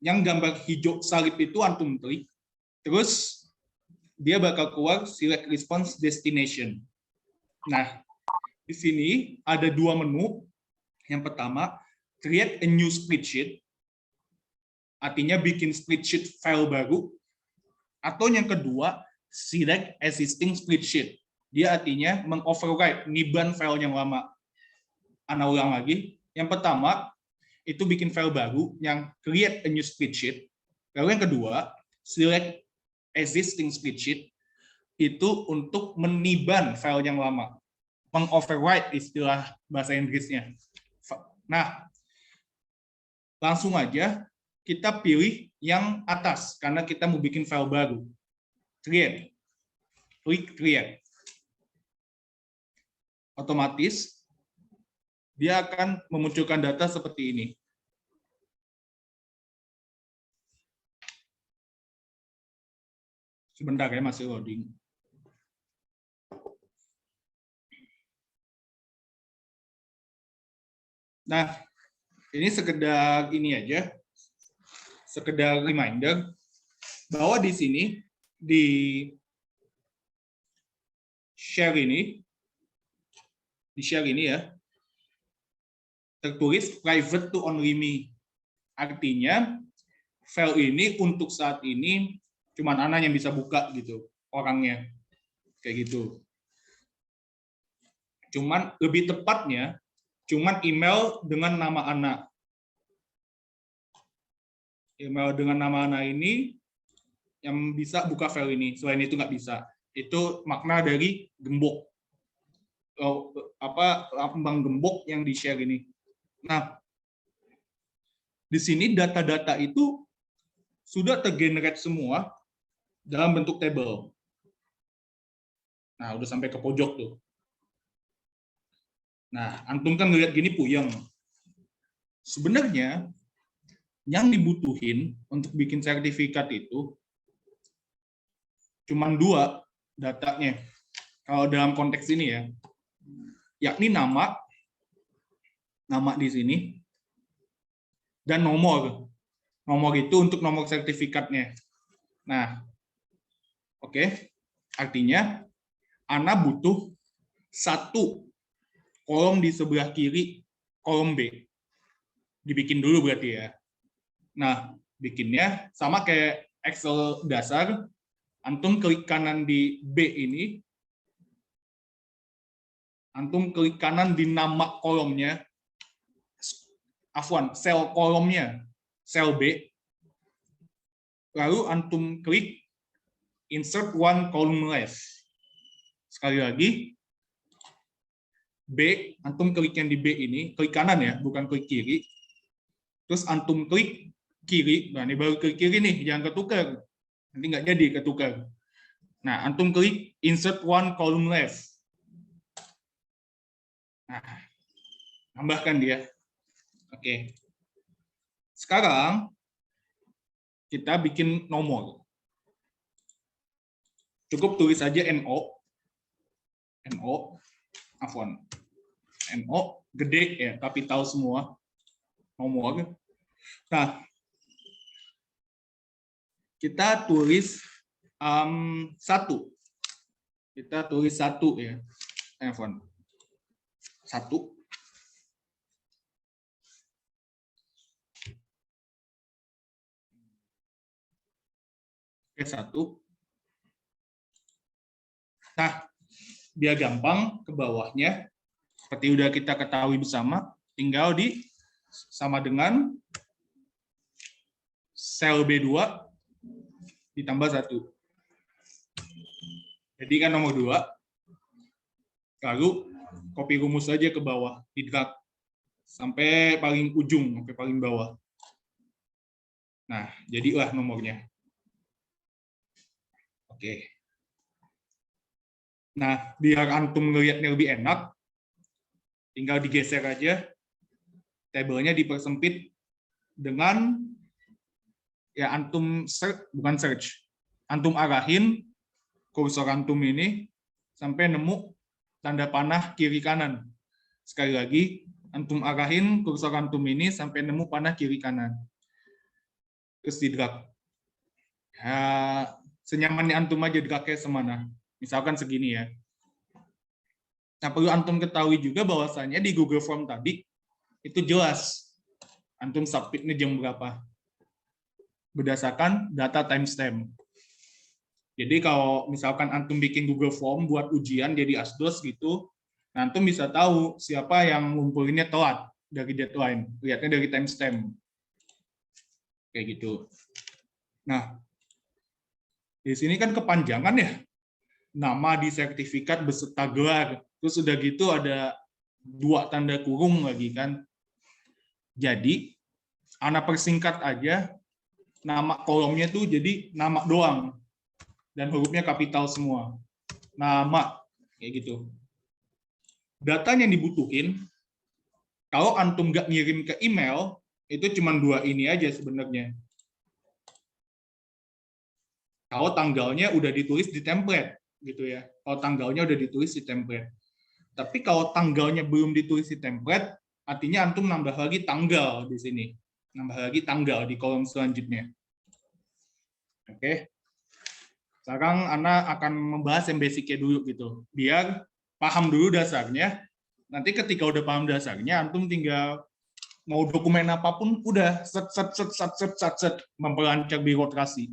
yang gambar hijau salib itu antum klik, terus dia bakal keluar select response destination. Nah, di sini ada 2 menu. Yang pertama, create a new spreadsheet, artinya bikin spreadsheet file baru. Atau yang kedua, select existing spreadsheet. Dia artinya mengoverwrite, niban file yang lama. Ana ulang lagi. Yang pertama, itu bikin file baru yang create a new spreadsheet. Lalu yang kedua, select existing spreadsheet, itu untuk meniban file yang lama. Mengoverwrite istilah bahasa Inggrisnya. Nah, langsung aja kita pilih yang atas karena kita mau bikin file baru. Create. Klik create. Otomatis dia akan memunculkan data seperti ini. Sebentar ya, masih loading. Nah, ini sekedar ini aja, sekedar reminder bahwa di sini di share ini ya, tertulis private to only me. Artinya file ini untuk saat ini cuman Ana yang bisa buka gitu, orangnya. Kayak gitu. Cuman lebih tepatnya cuman email dengan nama Ana. Email dengan nama Ana ini yang bisa buka file ini. Selain itu nggak bisa. Itu makna dari gembok. Lambang gembok yang di-share ini. Nah, di sini data-data itu sudah tergenerate semua dalam bentuk table. Nah, udah sampai ke pojok tuh. Nah, antum kan ngeliat gini puyeng. Sebenarnya yang dibutuhin untuk bikin sertifikat itu cuman 2 datanya. Kalau dalam konteks ini ya, yakni nama di sini, dan nomor. Nomor itu untuk nomor sertifikatnya. Nah, oke. Artinya, Ana butuh 1 kolom di sebelah kiri, kolom B. Dibikin dulu berarti ya. Nah, bikinnya sama kayak Excel dasar, antum klik kanan di B ini, antum klik kanan di nama kolomnya, sel kolomnya, sel B, lalu antum klik insert one column left. Sekali lagi, B, antum klik yang di B ini, klik kanan ya, bukan klik kiri. Terus antum klik kiri, nah ini baru klik kiri nih, jangan ketukar. Nanti nggak jadi ketukar. Nah, antum klik insert one column left. Nah, tambahkan dia. Oke. Sekarang, kita bikin nomor. Cukup tulis saja NO, NO gede ya, kapital semua, nomor. Nah, kita tulis 1. Kita tulis 1 ya, Evan. 1. Oke, 1. Nah, biar gampang ke bawahnya, seperti udah kita ketahui bersama, tinggal sama dengan sel B2 ditambah 1. Jadi kan nomor 2. Lalu copy rumus saja ke bawah, di drag sampai paling ujung, sampai paling bawah. Nah, jadilah nomornya. Oke. Nah, biar antum ngelihatnya lebih enak, tinggal digeser aja, tabelnya dipersempit dengan ya antum bukan search, antum arahin kursor antum ini sampai nemu tanda panah kiri kanan. Sekali lagi, antum arahin kursor antum ini sampai nemu panah kiri kanan. Terus di drag. Ya, senyamannya antum aja dragnya semana. Misalkan segini ya. Nah, perlu antum ketahui juga bahwasannya di Google Form tadi itu jelas antum submitnya jam berapa berdasarkan data timestamp. Jadi kalau misalkan antum bikin Google Form buat ujian jadi asdos gitu, nah antum bisa tahu siapa yang ngumpulinnya telat dari deadline, lihatnya dari timestamp. Kayak gitu. Nah, di sini kan kepanjangan ya. Nama di sertifikat beserta gelar. Terus udah gitu ada 2 tanda kurung lagi kan. Jadi, Ana persingkat aja nama kolomnya tuh jadi nama doang. Dan hurufnya kapital semua. Nama, kayak gitu. Data yang dibutuhin, kalau antum nggak ngirim ke email, itu cuma 2 ini aja sebenarnya. Kalau tanggalnya udah ditulis di template. Gitu ya. Kalau tanggalnya udah ditulis di template. Tapi kalau tanggalnya belum ditulis di template, artinya antum nambah lagi tanggal di sini. Nambah lagi tanggal di kolom selanjutnya. Oke. Sekarang Ana akan membahas yang basic-nya dulu gitu. Biar paham dulu dasarnya. Nanti ketika udah paham dasarnya, antum tinggal mau dokumen apapun udah set memperlancar birokrasi.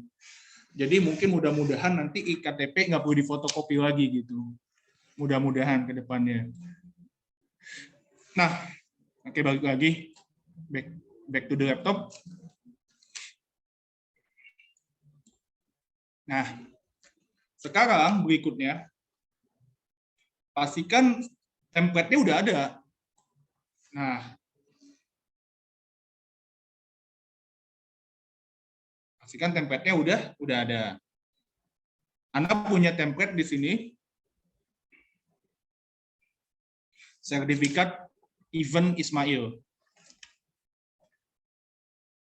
Jadi mungkin mudah-mudahan nanti IKTP nggak perlu difotokopi lagi gitu. Mudah-mudahan ke depannya. Nah, oke, balik lagi. Back to the laptop. Nah, sekarang berikutnya, pastikan template-nya udah ada. Nah, Pastikan template-nya udah ada. Anda punya template di sini. Sertifikat event Ismail.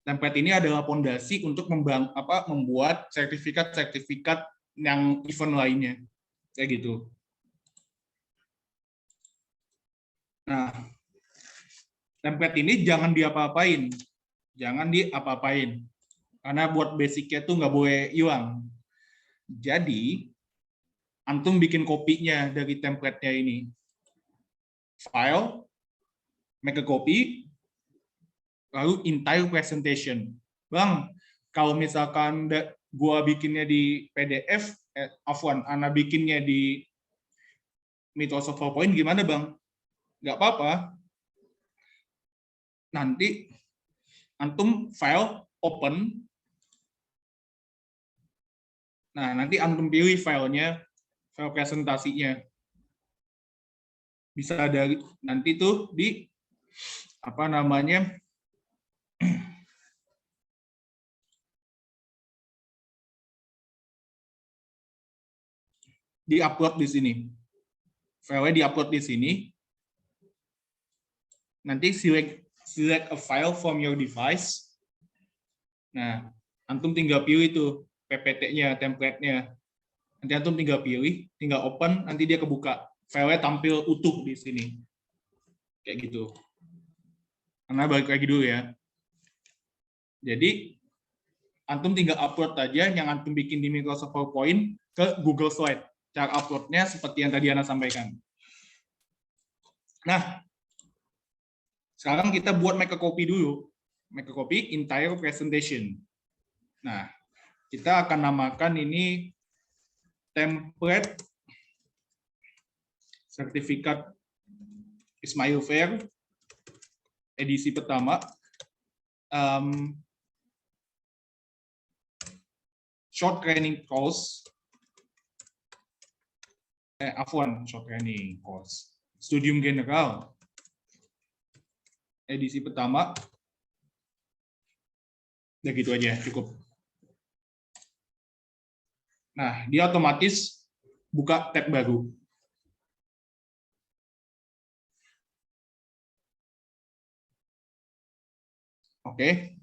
Template ini adalah fondasi untuk membuat sertifikat-sertifikat yang event lainnya. Kayak gitu. Nah, template ini jangan diapa-apain. Jangan diapa-apain. Karena buat basicnya tuh nggak boleh hilang. Jadi, antum bikin kopinya dari template-nya ini. File, make a copy, lalu entire presentation. Bang, kalau misalkan gua bikinnya di PDF, Ana bikinnya di Microsoft PowerPoint gimana, Bang? Nggak apa-apa. Nanti antum file open. Nah, nanti antum pilih filenya, file presentasinya. Bisa dari nanti tuh di di-upload di sini. File-nya di-upload di sini. Nanti select a file from your device. Nah, antum tinggal pilih tuh PPT-nya, template-nya. Nanti antum tinggal pilih, tinggal open, nanti dia kebuka. File-nya tampil utuh di sini. Kayak gitu. Karena balik lagi dulu ya. Jadi, antum tinggal upload aja yang antum bikin di Microsoft PowerPoint ke Google Slide. Cara upload-nya seperti yang tadi Ana sampaikan. Nah, sekarang kita buat make a copy dulu. Make a copy entire presentation. Nah, kita akan namakan ini template sertifikat Ismail Fair edisi pertama. Short training course. Short training course. Studium General edisi pertama. Udah gitu aja, cukup. Nah, dia otomatis buka tab baru. Oke.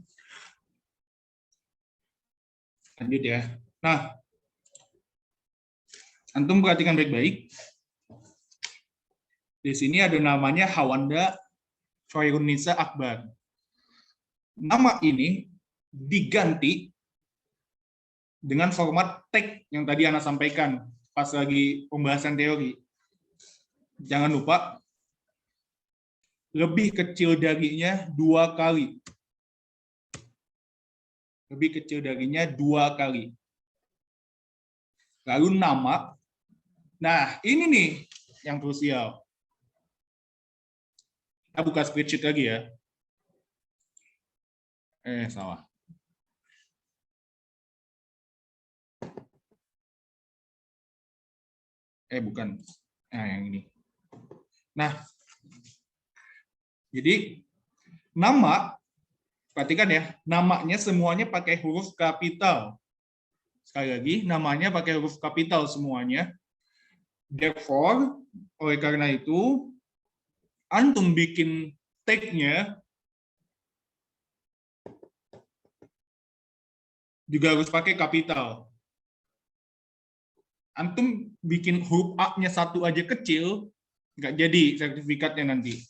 Lanjut ya. Nah, antum perhatikan baik-baik. Di sini ada namanya Hawanda Khairunisa Akbar. Nama ini diganti dengan format tag yang tadi Ana sampaikan pas lagi pembahasan teori. Jangan lupa, lebih kecil darinya 2 kali. Lebih kecil darinya 2 kali. Lalu nama. Nah, ini nih yang krusial. Kita buka spreadsheet lagi ya. Salah. Bukan. Nah, yang ini. Nah, jadi nama, perhatikan ya, namanya semuanya pakai huruf kapital. Sekali lagi, namanya pakai huruf kapital semuanya. Therefore, oleh karena itu, antum bikin tag-nya juga harus pakai kapital. Antum bikin huruf A-nya 1 aja kecil, nggak jadi sertifikatnya nanti.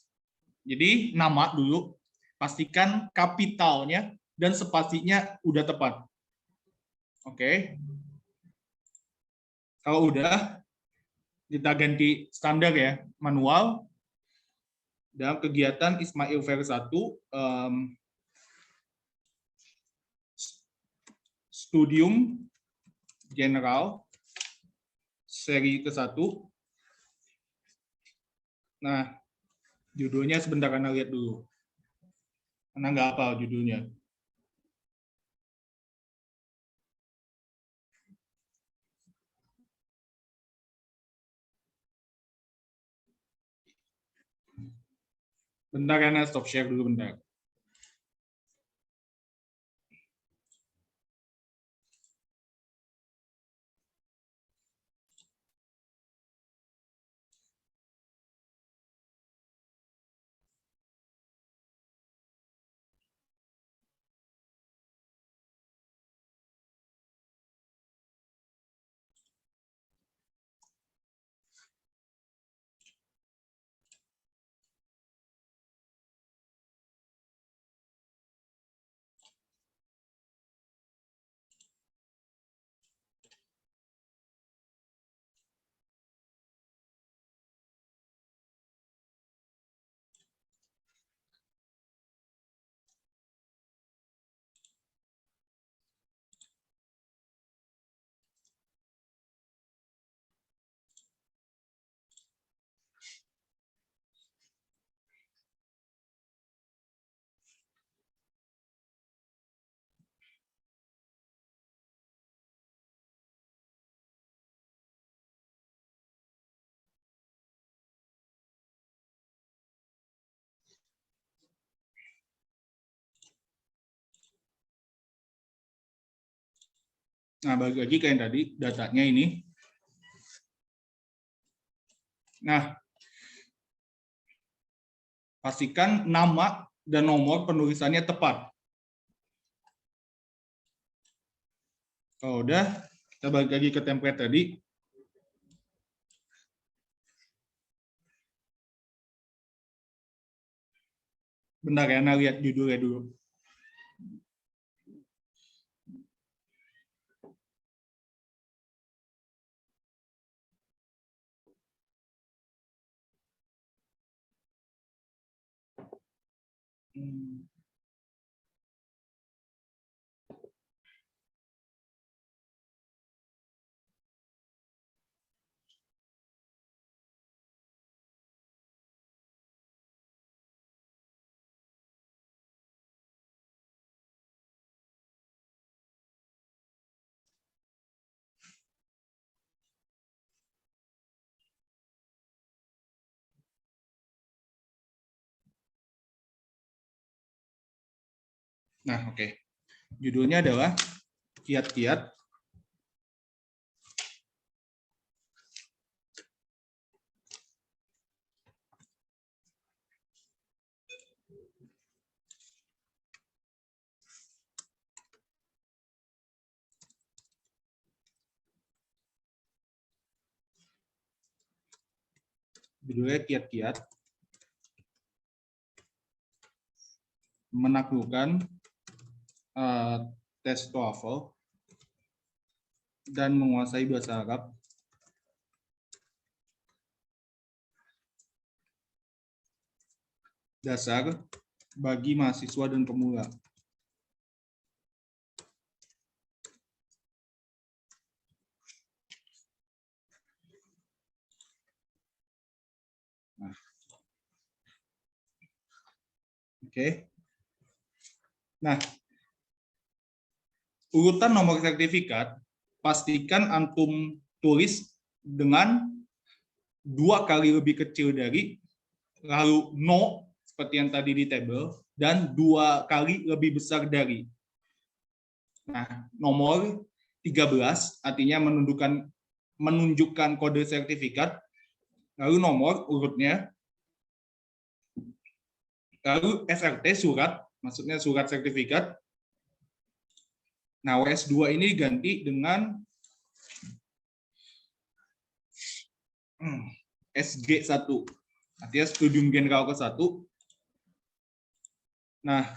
Jadi nama dulu, pastikan kapitalnya dan spasinya udah tepat. Oke. Kalau udah, kita ganti standar ya, manual. Dalam kegiatan Ismail Fair 1, Studium General, seri ke-1. Nah, judulnya sebentar Anda lihat dulu. Anda nggak hafal judulnya. Bentar Anda stop share dulu bentar. Nah, balik lagi ke yang tadi, datanya ini. Nah, pastikan nama dan nomor penulisannya tepat. Kalau udah, kita balik lagi ke template tadi. Bentar ya, nah lihat judulnya dulu. Nah, oke. Judulnya adalah kiat-kiat menaklukkan tes TOEFL dan menguasai bahasa Arab dasar bagi mahasiswa dan pemula. Nah. Oke. Nah, urutan nomor sertifikat pastikan antum tulis dengan 2 kali lebih kecil dari, lalu no seperti yang tadi di tabel, dan 2 kali lebih besar dari. Nah, nomor 13 artinya menunjukkan kode sertifikat, lalu nomor urutnya, lalu SRT surat, maksudnya surat sertifikat. Nah, WS2 ini diganti dengan SG1, artinya Studium General ke-1. Nah,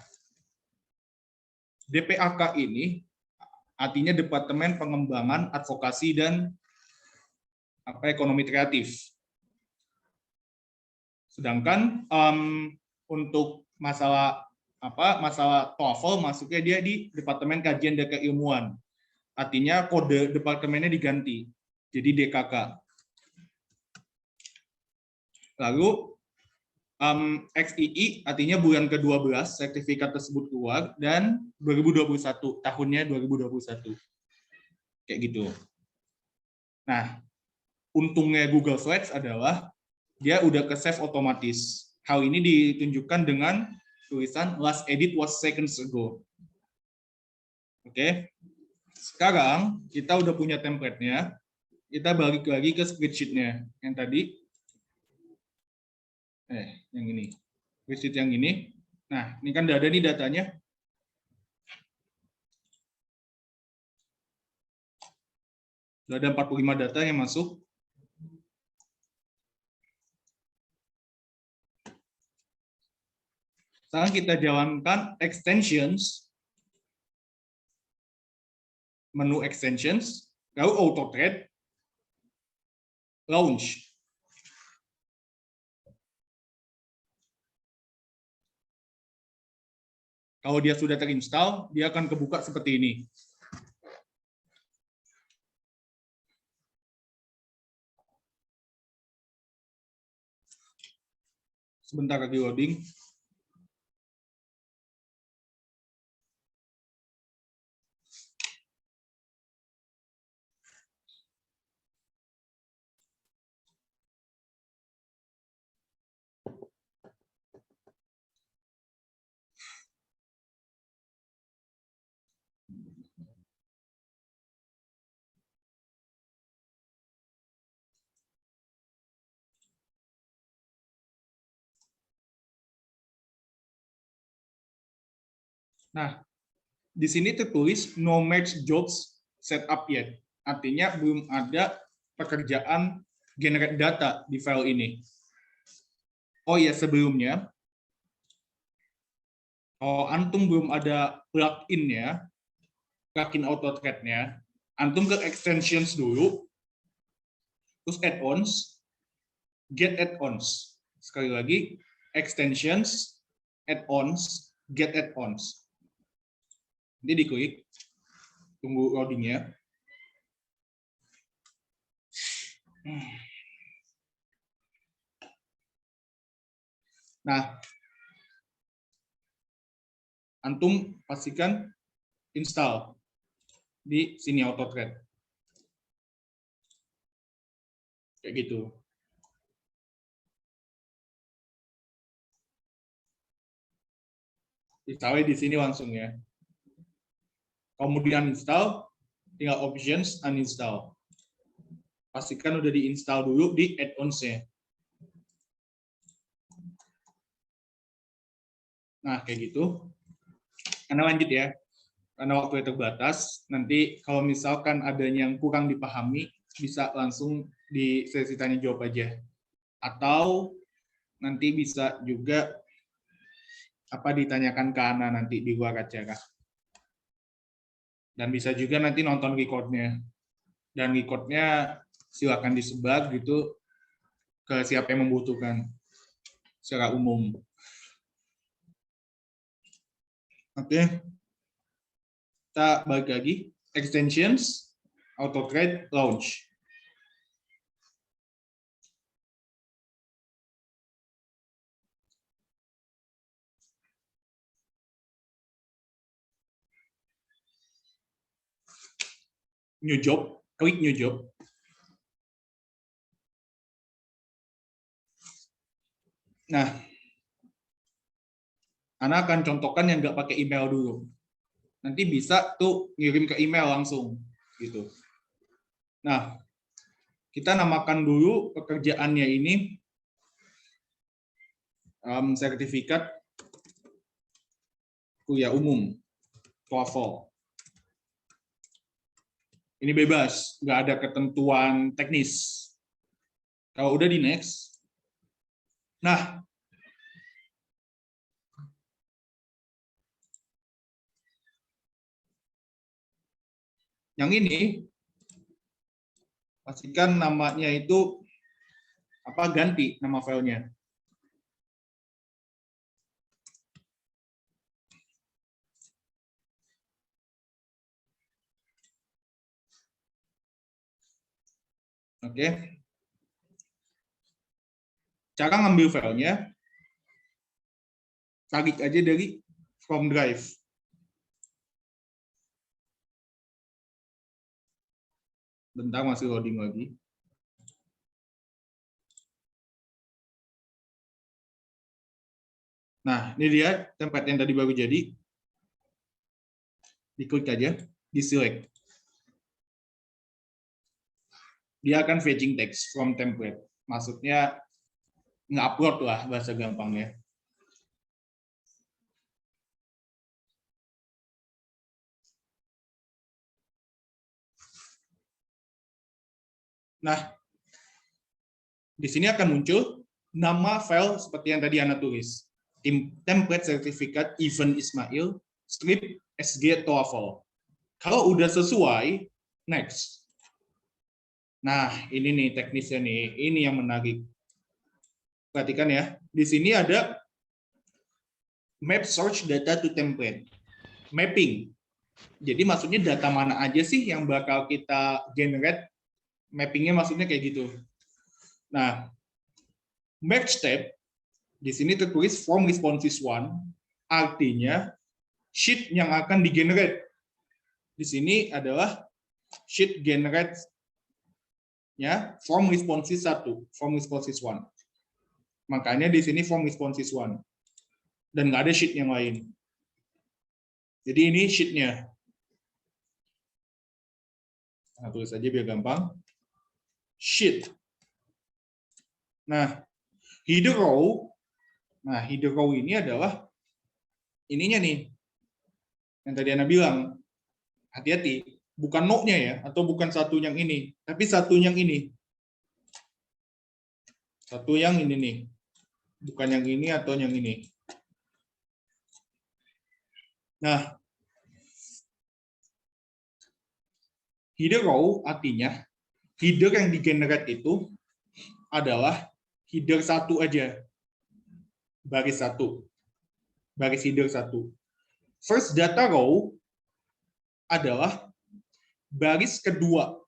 DPAK ini artinya Departemen Pengembangan Advokasi dan Ekonomi Kreatif. Sedangkan untuk masalah TOEFL masuknya dia di Departemen Kajian dan Keilmuan. Artinya kode departemennya diganti jadi DKK. Lalu XII artinya bulan ke-12 sertifikat tersebut keluar, dan 2021, tahunnya 2021. Kayak gitu. Nah, untungnya Google Slides adalah dia udah ke-save otomatis. Hal ini ditunjukkan dengan tulisan last edit was seconds ago. Oke. Sekarang kita udah punya template-nya. Kita balik lagi ke spreadsheet-nya yang tadi. Yang ini. Spreadsheet yang ini. Nah, ini kan udah ada nih datanya. Sudah ada 45 data yang masuk. Sekarang kita jalankan extensions. Menu extensions. Lalu auto thread. Launch. Kalau dia sudah terinstall, dia akan kebuka seperti ini. Sebentar lagi loading. Nah, di sini tertulis no merge jobs set up yet. Artinya belum ada pekerjaan generate data di file ini. Oh iya, sebelumnya, kalau antum belum ada plugin-nya, plugin AutoThread-nya, antum ke extensions dulu, terus add-ons, get add-ons. Sekali lagi, extensions, add-ons, get add-ons. Nanti diklik, tunggu loading-nya. Nah, antum pastikan install di sini AutoThread. Kayak gitu. Install di sini langsung ya. Kemudian install, tinggal options uninstall. Pastikan udah diinstal dulu di add-ons-nya. Nah, kayak gitu. Karena lanjut ya. Karena waktu terbatas, nanti kalau misalkan ada yang kurang dipahami, bisa langsung di sesi tanya jawab aja. Atau nanti bisa juga ditanyakan ke Ana nanti di luar acara. Dan bisa juga nanti nonton record-nya. Dan record-nya silakan disebar gitu ke siapa yang membutuhkan secara umum. Oke. Kita balik lagi. Extensions, AutoThread, launch. New job, klik new job. Nah, Ana akan contohkan yang nggak pakai email dulu. Nanti bisa tuh ngirim ke email langsung, gitu. Nah, kita namakan dulu pekerjaannya ini sertifikat kuliah umum, TOEFL. Ini bebas, nggak ada ketentuan teknis. Kalau udah di next. Nah, yang ini pastikan namanya itu ganti nama filenya. Oke. Cara ngambil filenya, tarik aja dari from drive. Bentar, masih loading lagi. Nah, ini dia template yang tadi baru jadi. Diklik aja, di select. Dia akan fetching text from template. Maksudnya nge-upload lah bahasa gampangnya. Nah, di sini akan muncul nama file seperti yang tadi Ana tulis. Template sertifikat Even Ismail, strip SG TOEFL. Kalau udah sesuai, next. Nah, ini nih teknisnya nih, ini yang menarik. Perhatikan ya, di sini ada map search data to template. Mapping. Jadi maksudnya data mana aja sih yang bakal kita generate, mappingnya maksudnya kayak gitu. Nah, merge step, di sini tertulis from responses 1, artinya sheet yang akan di-generate. Di sini adalah sheet generate ya, from responses 1, from responses 1. Makanya di sini from responses 1. Dan nggak ada sheet yang lain. Jadi ini sheet-nya. Nah, tulis aja biar gampang. Sheet. Nah, header row. Nah, header row ini adalah ininya nih. yang tadi Ana bilang, hati-hati, bukan no-nya ya, atau bukan satu yang ini, tapi satu yang ini. Satu yang ini nih, bukan yang ini atau yang ini. Nah, header row artinya header yang digenerate itu adalah header satu aja, baris satu, baris header satu. First data row adalah baris kedua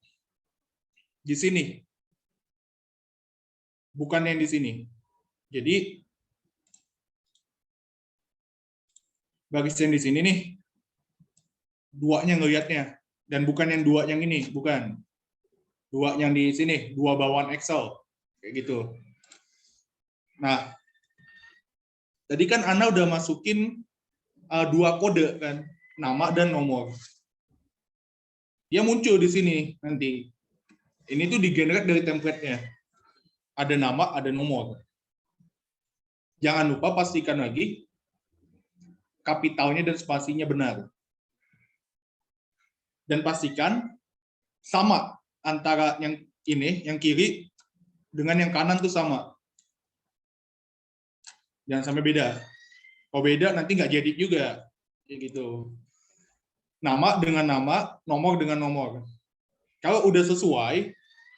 di sini, bukan yang di sini. Jadi baris yang di sini nih, duanya ngelihatnya, dan bukan yang dua yang ini, bukan. Dua yang di sini, dua bawaan Excel, kayak gitu. Nah, tadi kan Ana udah masukin dua kode kan, nama dan nomor. Dia muncul di sini nanti. Ini tuh digenerate dari template-nya. Ada nama, ada nomor. Jangan lupa pastikan lagi kapitalnya dan spasinya benar. Dan pastikan sama antara yang ini, yang kiri, dengan yang kanan tuh sama. Jangan sampai beda. Kalau beda nanti nggak jadi juga. Kayak gitu. Nama dengan nama, nomor dengan nomor. Kalau udah sesuai,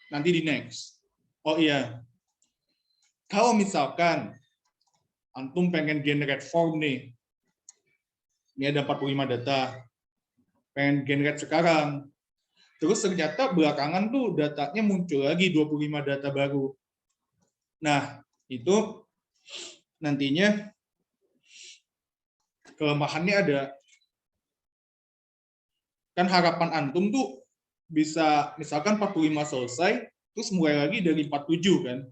nanti di next. Oh iya. Kalau misalkan antum pengen generate form nih, ini ada 45 data, pengen generate sekarang, terus ternyata belakangan tuh datanya muncul lagi 25 data baru. Nah, itu nantinya kelemahannya ada. Kan harapan antum tuh bisa misalkan 45 selesai, terus mulai lagi dari 47 kan.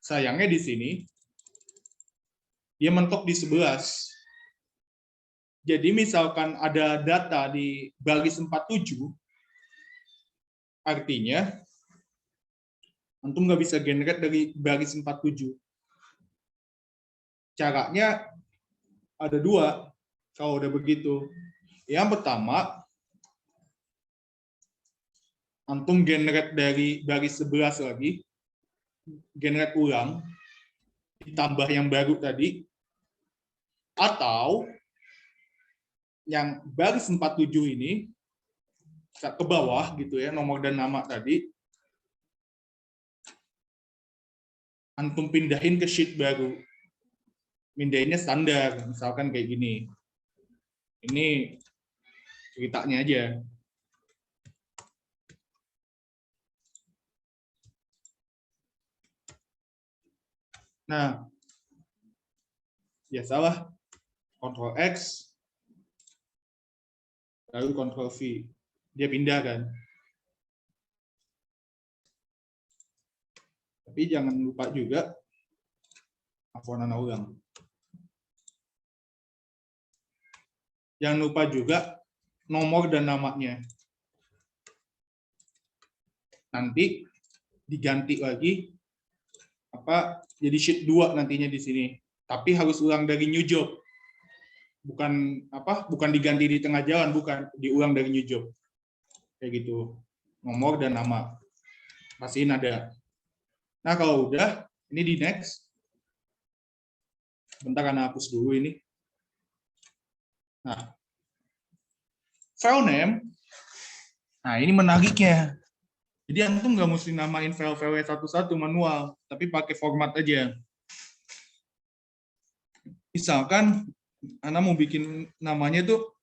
Sayangnya di sini, dia mentok di 11. Jadi misalkan ada data di baris 47, artinya antum nggak bisa generate dari baris 47. Caranya ada dua kalau udah begitu. Yang pertama, antum generate dari baris 11 lagi, generate ulang, ditambah yang baru tadi, atau yang baris 47 ini ke bawah gitu ya, nomor dan nama tadi, antum pindahin ke sheet baru. Pindahinnya standar, misalkan kayak gini. Ini ceritanya aja. Nah, biasalah, Ctrl X, lalu Ctrl V. Dia pindah kan. Tapi jangan lupa juga, Afonana ulang. Jangan lupa juga nomor dan namanya. Nanti diganti lagi jadi sheet 2 nantinya di sini. Tapi harus ulang dari new job. Bukan diganti di tengah jalan, bukan, diulang dari new job. Kayak gitu. Nomor dan nama. Pastiin ada. Nah, kalau udah, ini di next. Bentar karena hapus dulu ini. Nah, file name. Nah, ini menariknya. Jadi antum nggak mesti namain file-file satu-satu manual, tapi pakai format aja. Misalkan Anda mau bikin namanya tuh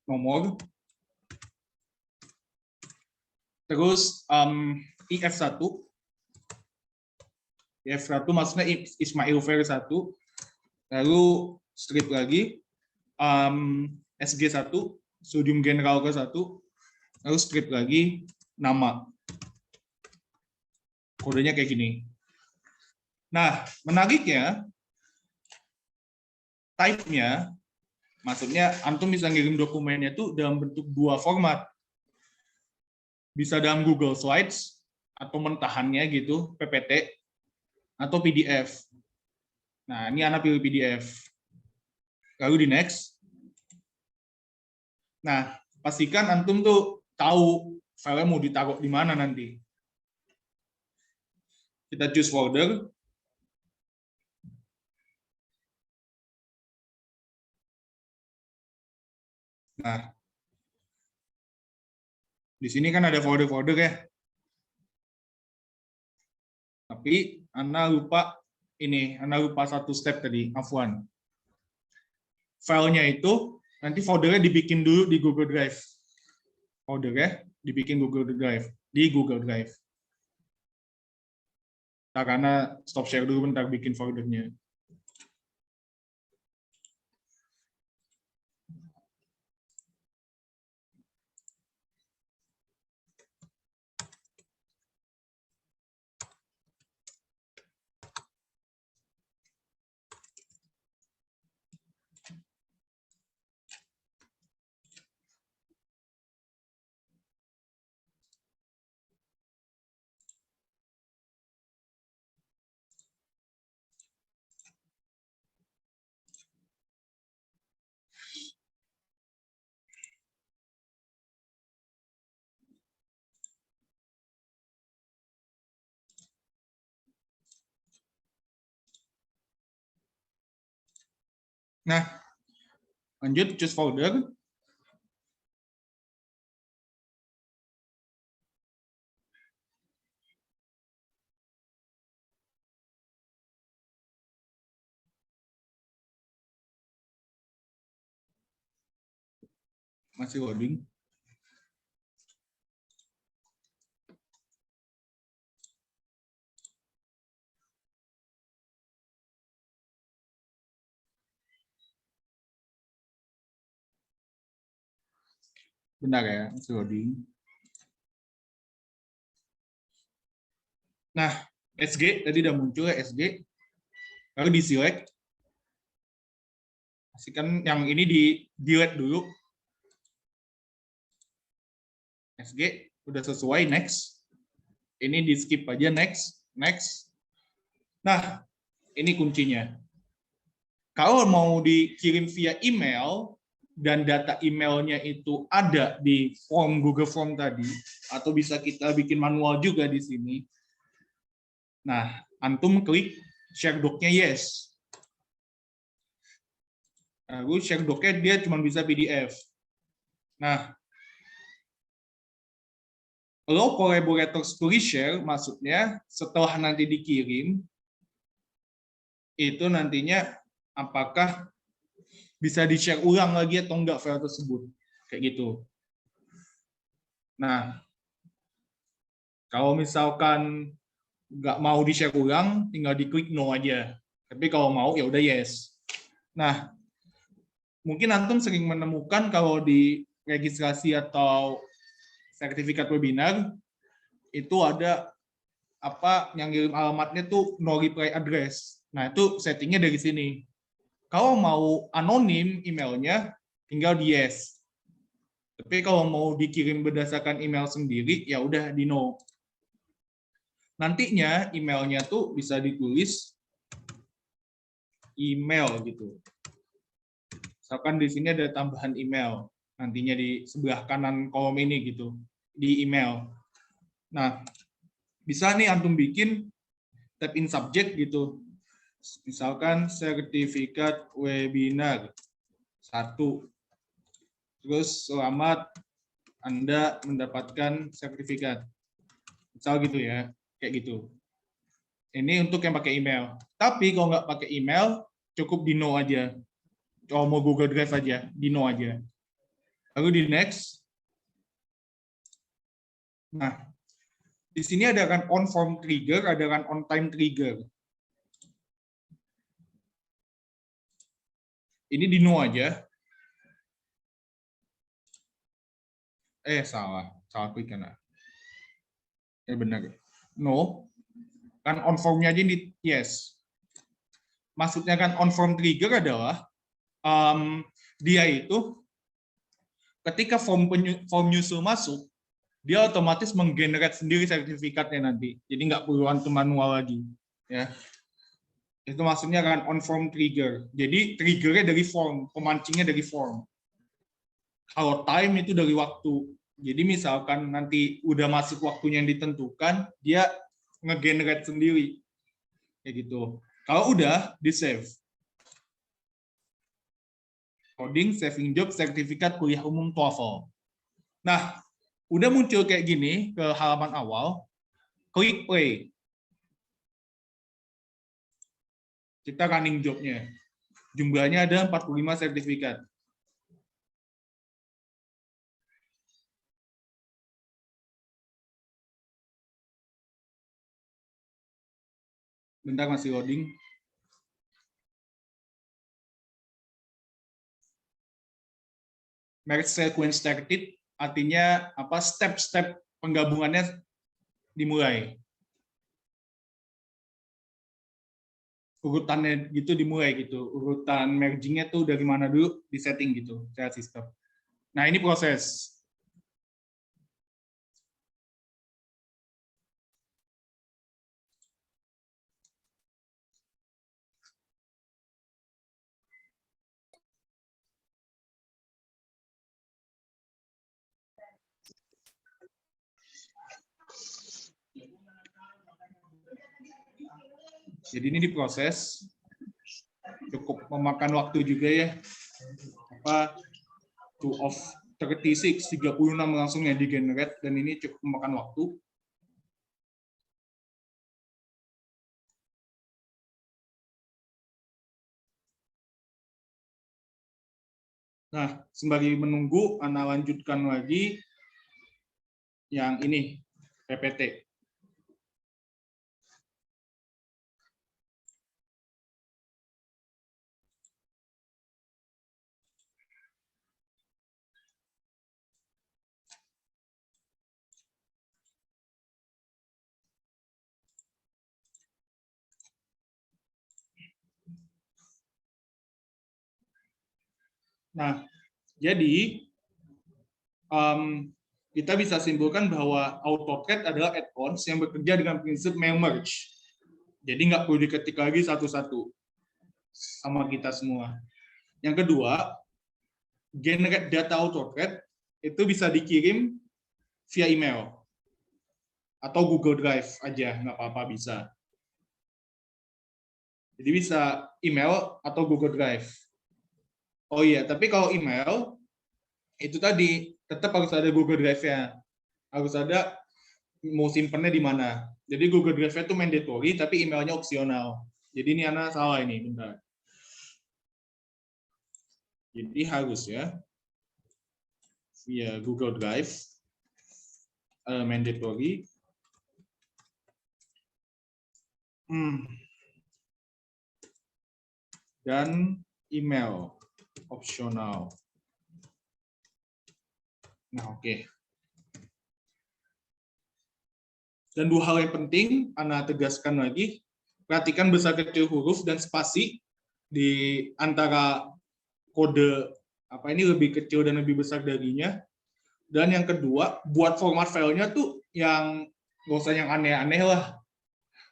nomor, terus IF1, IF1 maksudnya Ismail Fair 1, lalu strip lagi, SG1, Studium General ke 1, lalu strip lagi, nama. Kodenya kayak gini. Nah, menariknya, type-nya, maksudnya antum bisa ngirim dokumennya itu dalam bentuk dua format. Bisa dalam Google Slides, atau mentahannya gitu, PPT, atau PDF. Nah, ini Ana pilih PDF. Lalu di next. Nah, pastikan antum tuh tahu file mau ditaruh di mana nanti. Kita choose folder. Nah, di sini kan ada folder-folder ya. Tapi Ana lupa satu step tadi, Afwan. Filenya itu nanti foldernya dibikin dulu di Google Drive. Foldernya dibikin di Google Drive. Nah, karena stop share dulu bentar bikin foldernya. Nah, lanjut choose folder. Masih loading. Bentar ya, masih loading. Nah, SG tadi udah muncul ya, SG. Lalu di select. Pastikan yang ini di delete dulu. SG udah sesuai, next. Ini di skip aja, next. Nah, ini kuncinya. Kalau mau dikirim via email dan data emailnya itu ada di form Google Form tadi, atau bisa kita bikin manual juga di sini. Nah, antum klik share doc-nya yes. Lalu share doc-nya dia cuma bisa PDF. Nah, lo collaborators to share maksudnya setelah nanti dikirim itu nantinya apakah bisa di-share ulang lagi atau enggak file tersebut. Kayak gitu. Nah, kalau misalkan nggak mau di-share ulang, tinggal diklik no aja. Tapi kalau mau, ya udah yes. Nah, mungkin antum sering menemukan kalau di registrasi atau sertifikat webinar, itu ada apa yang ngirim alamatnya tuh no reply address. Nah, itu settingnya dari sini. Kalau mau anonim emailnya, tinggal di yes. Tapi kalau mau dikirim berdasarkan email sendiri, ya udah di no. Nantinya emailnya tuh bisa ditulis email gitu. Misalkan di sini ada tambahan email. Nantinya di sebelah kanan kolom ini gitu, di email. Nah, bisa nih antum bikin tab in subject gitu. Misalkan sertifikat webinar 1. Terus selamat Anda mendapatkan sertifikat. Misal gitu ya, kayak gitu. Ini untuk yang pakai email. Tapi kalau nggak pakai email, cukup di no aja. Kalau mau Google Drive aja, di no aja. Lalu di next. Nah, di sini ada kan on form trigger, ada kan on time trigger. Ini di no aja. Salah klik kan. Benar. No. Kan on formnya aja di yes. Maksudnya kan on form trigger adalah dia itu ketika form nyusul masuk, dia otomatis menggenerate sendiri sertifikatnya nanti. Jadi nggak perlu antum manual lagi. Ya. Itu maksudnya kan on form trigger. Jadi triggernya dari form, pemancingnya dari form. Kalau time itu dari waktu. Jadi misalkan nanti udah masuk waktunya yang ditentukan, dia nge-generate sendiri. Kayak gitu. Kalau udah, di-save. Coding, saving job, sertifikat kuliah umum TOEFL. Nah, udah muncul kayak gini ke halaman awal, klik play. Kita running job-nya. Jumlahnya ada 45 sertifikat. Bentar, masih loading. Merge sequence started artinya apa? Step-step penggabungannya dimulai. Urutannya gitu dimulai gitu. Urutan merging-nya tuh dari mana dulu di setting gitu, secara sistem. Nah, ini proses. Jadi ini diproses, cukup memakan waktu juga ya. Apa 2 of 36 langsung yang di-generate, dan ini cukup memakan waktu. Nah, sembari menunggu, Ana lanjutkan lagi yang ini, PPT. Nah, jadi kita bisa simpulkan bahwa AutoCAD adalah add-ons yang bekerja dengan prinsip mail merge. Jadi nggak perlu diketik lagi satu-satu sama kita semua. Yang kedua, generate data AutoCAD itu bisa dikirim via email atau Google Drive aja, nggak apa-apa bisa. Jadi bisa email atau Google Drive. Oh iya, tapi kalau email itu tadi tetap harus ada Google Drive-nya. Harus ada mau simpennya di mana. Jadi Google Drive-nya itu mandatory, tapi emailnya opsional. Jadi ini Ana salah ini, bentar. Jadi harus ya via Google Drive, mandatory. Dan email opsional. Nah, oke. Dan 2 hal yang penting, Ana tegaskan lagi, perhatikan besar kecil huruf dan spasi di antara kode apa ini lebih kecil dan lebih besar darinya. Dan yang kedua, buat format filenya tuh yang nggak usah yang aneh-aneh lah.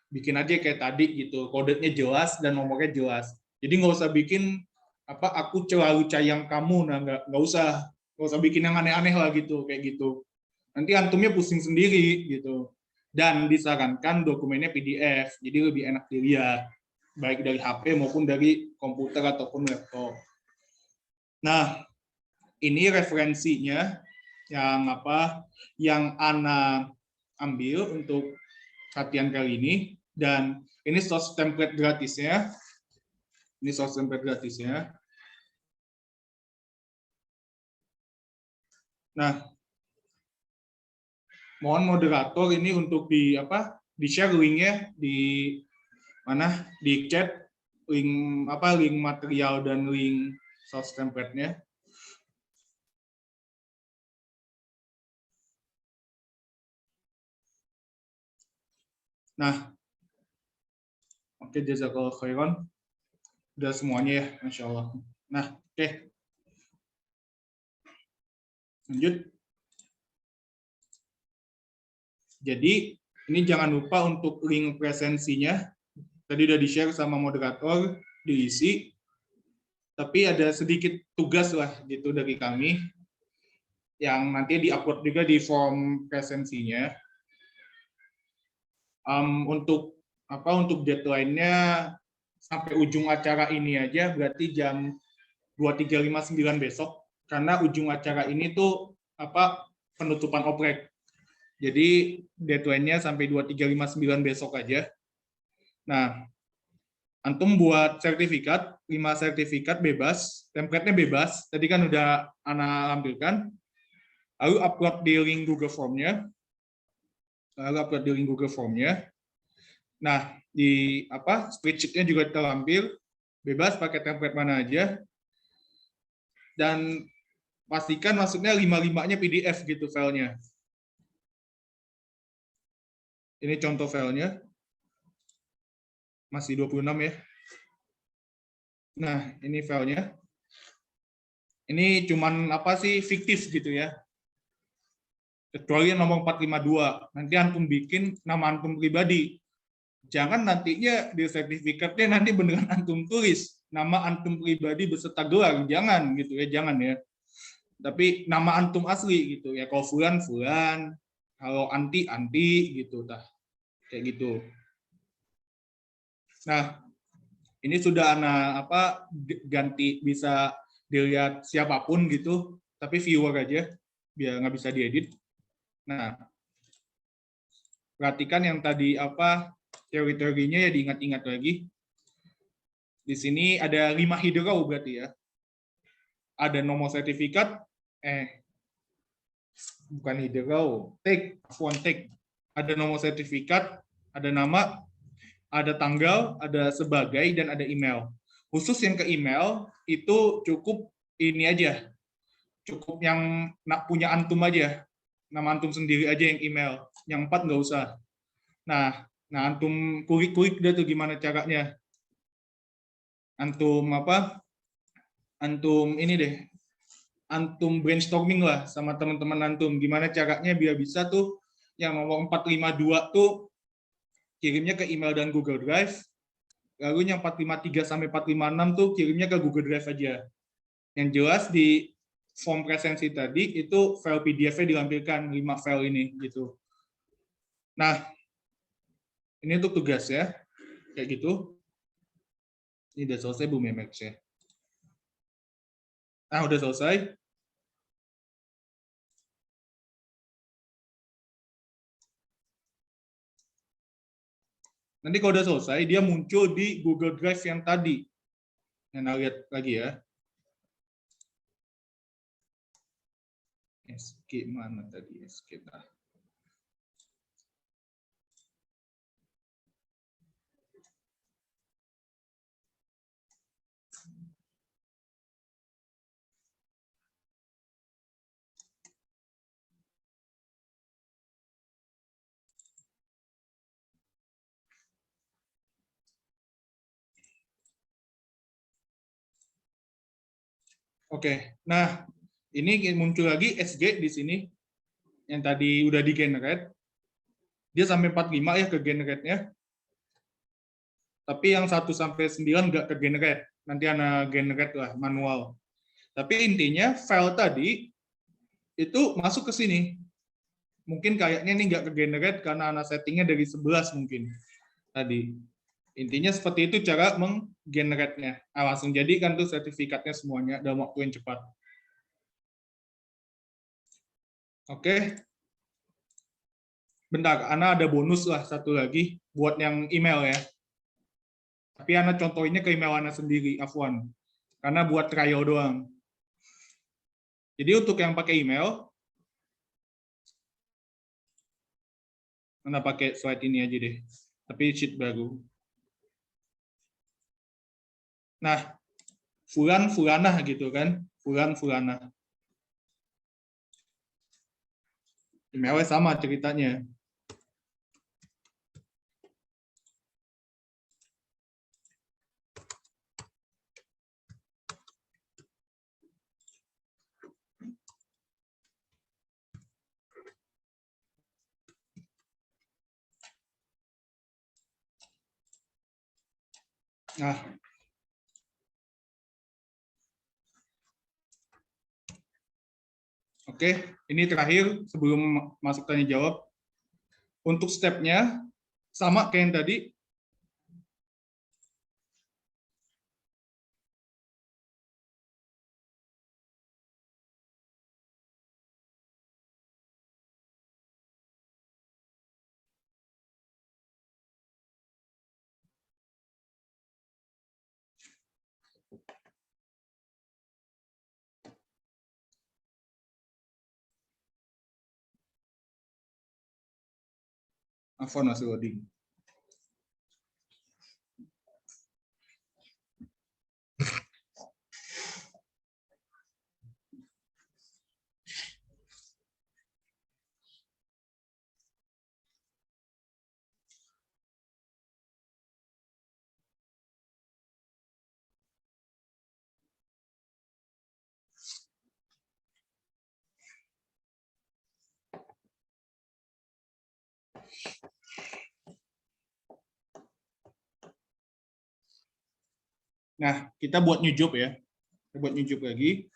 Bikin aja kayak tadi gitu, kodenya jelas dan nomornya jelas. Jadi nggak usah bikin apa aku selalu sayang kamu, nah nggak usah bikin yang aneh-aneh lah gitu, kayak gitu. Nanti antumnya pusing sendiri gitu. Dan disarankan dokumennya PDF, jadi lebih enak dilihat, baik dari HP maupun dari komputer ataupun laptop. Nah, ini referensinya yang apa yang Ana ambil untuk latihan kali ini, dan ini source template gratisnya. Ini source template gratisnya. Nah, mohon moderator ini untuk di apa? Di-share linknya di mana? Di chat link apa? Link material dan link source template-nya. Nah, oke, jazakallahu khairan. Udah semuanya ya, Masya Allah. Nah, oke. Lanjut. Jadi, ini jangan lupa untuk link presensinya tadi udah di-share sama moderator, diisi. Tapi ada sedikit tugas lah gitu dari kami yang nanti di-upload juga di form presensinya. Untuk deadline-nya sampai ujung acara ini aja, berarti jam 23.59 besok, karena ujung acara ini tuh penutupan oprek. Jadi deadline-nya sampai 23.59 besok aja. Nah, antum buat sertifikat, 5 sertifikat bebas, template-nya bebas, tadi kan udah Ana lampirkan, lalu upload di link Google Form-nya, Nah, di spreadsheet-nya juga terlampir, bebas pakai template mana aja, dan pastikan maksudnya 5-5-nya PDF gitu filenya. Ini contoh filenya, masih 26 ya. Nah, ini filenya. Ini cuman fiktif gitu ya. Kecuali nomor 452. Nanti antum bikin nama antum pribadi. Jangan nantinya di sertifikatnya nanti beneran antum tulis nama antum pribadi beserta gelar. Jangan gitu ya, jangan ya. Tapi nama antum asli gitu ya. Kalau fulan, fulan. Kalau anti, anti gitu. Kayak gitu. Nah, ini sudah ganti bisa dilihat siapapun gitu, tapi viewer aja, biar nggak bisa diedit. Nah, perhatikan yang tadi teori-teorinya ya, diingat-ingat lagi. Di sini ada 5 hidrow berarti ya. Ada nomor sertifikat, bukan hidrow, take. Ada nomor sertifikat, ada nama, ada tanggal, ada sebagai, dan ada email. Khusus yang ke email, itu cukup ini aja. Cukup yang punya antum aja. Nama antum sendiri aja yang email. Yang 4 nggak usah. Nah antum kulik-kulik deh tuh gimana caranya. Antum ini deh. Antum brainstorming lah sama teman-teman antum. Gimana caranya biar bisa tuh yang nomor 452 tuh kirimnya ke email dan Google Drive. Lalu yang 453 sampai 456 tuh kirimnya ke Google Drive aja. Yang jelas di form presensi tadi itu file PDF-nya dilampirkan 5 file ini gitu. Nah, ini untuk tugas ya. Kayak gitu. Ini udah selesai Bu Memex ya. Nah, udah selesai. Nanti kalau udah selesai, dia muncul di Google Drive yang tadi. Nah, lihat lagi ya. SK mana tadi? SK. Oke, nah ini muncul lagi SG di sini yang tadi udah di generate. Dia sampai 45 ya ke generate-nya. Tapi yang 1 sampai 9 nggak ke generate. Nanti Ana generate lah manual. Tapi intinya file tadi itu masuk ke sini. Mungkin kayaknya ini nggak ke generate karena Ana settingnya dari 11 mungkin tadi. Intinya seperti itu cara menggenerate-nya. Langsung jadi kan tuh sertifikatnya semuanya dalam waktu yang cepat. Oke. Bentar, Ana ada bonus lah satu lagi buat yang email ya. Tapi Ana contohinnya ke email Ana sendiri, Afwan. Karena buat trial doang. Jadi untuk yang pakai email, Ana pakai slide ini aja deh. Tapi sheet baru. Nah, fulanah gitu kan. Fulanah. Emailnya sama ceritanya. Nah, oke, ini terakhir sebelum masuk tanya jawab. Untuk stepnya sama kayak yang tadi. Afwan masih loading. Nah, kita buat new job ya. Kita buat new job lagi.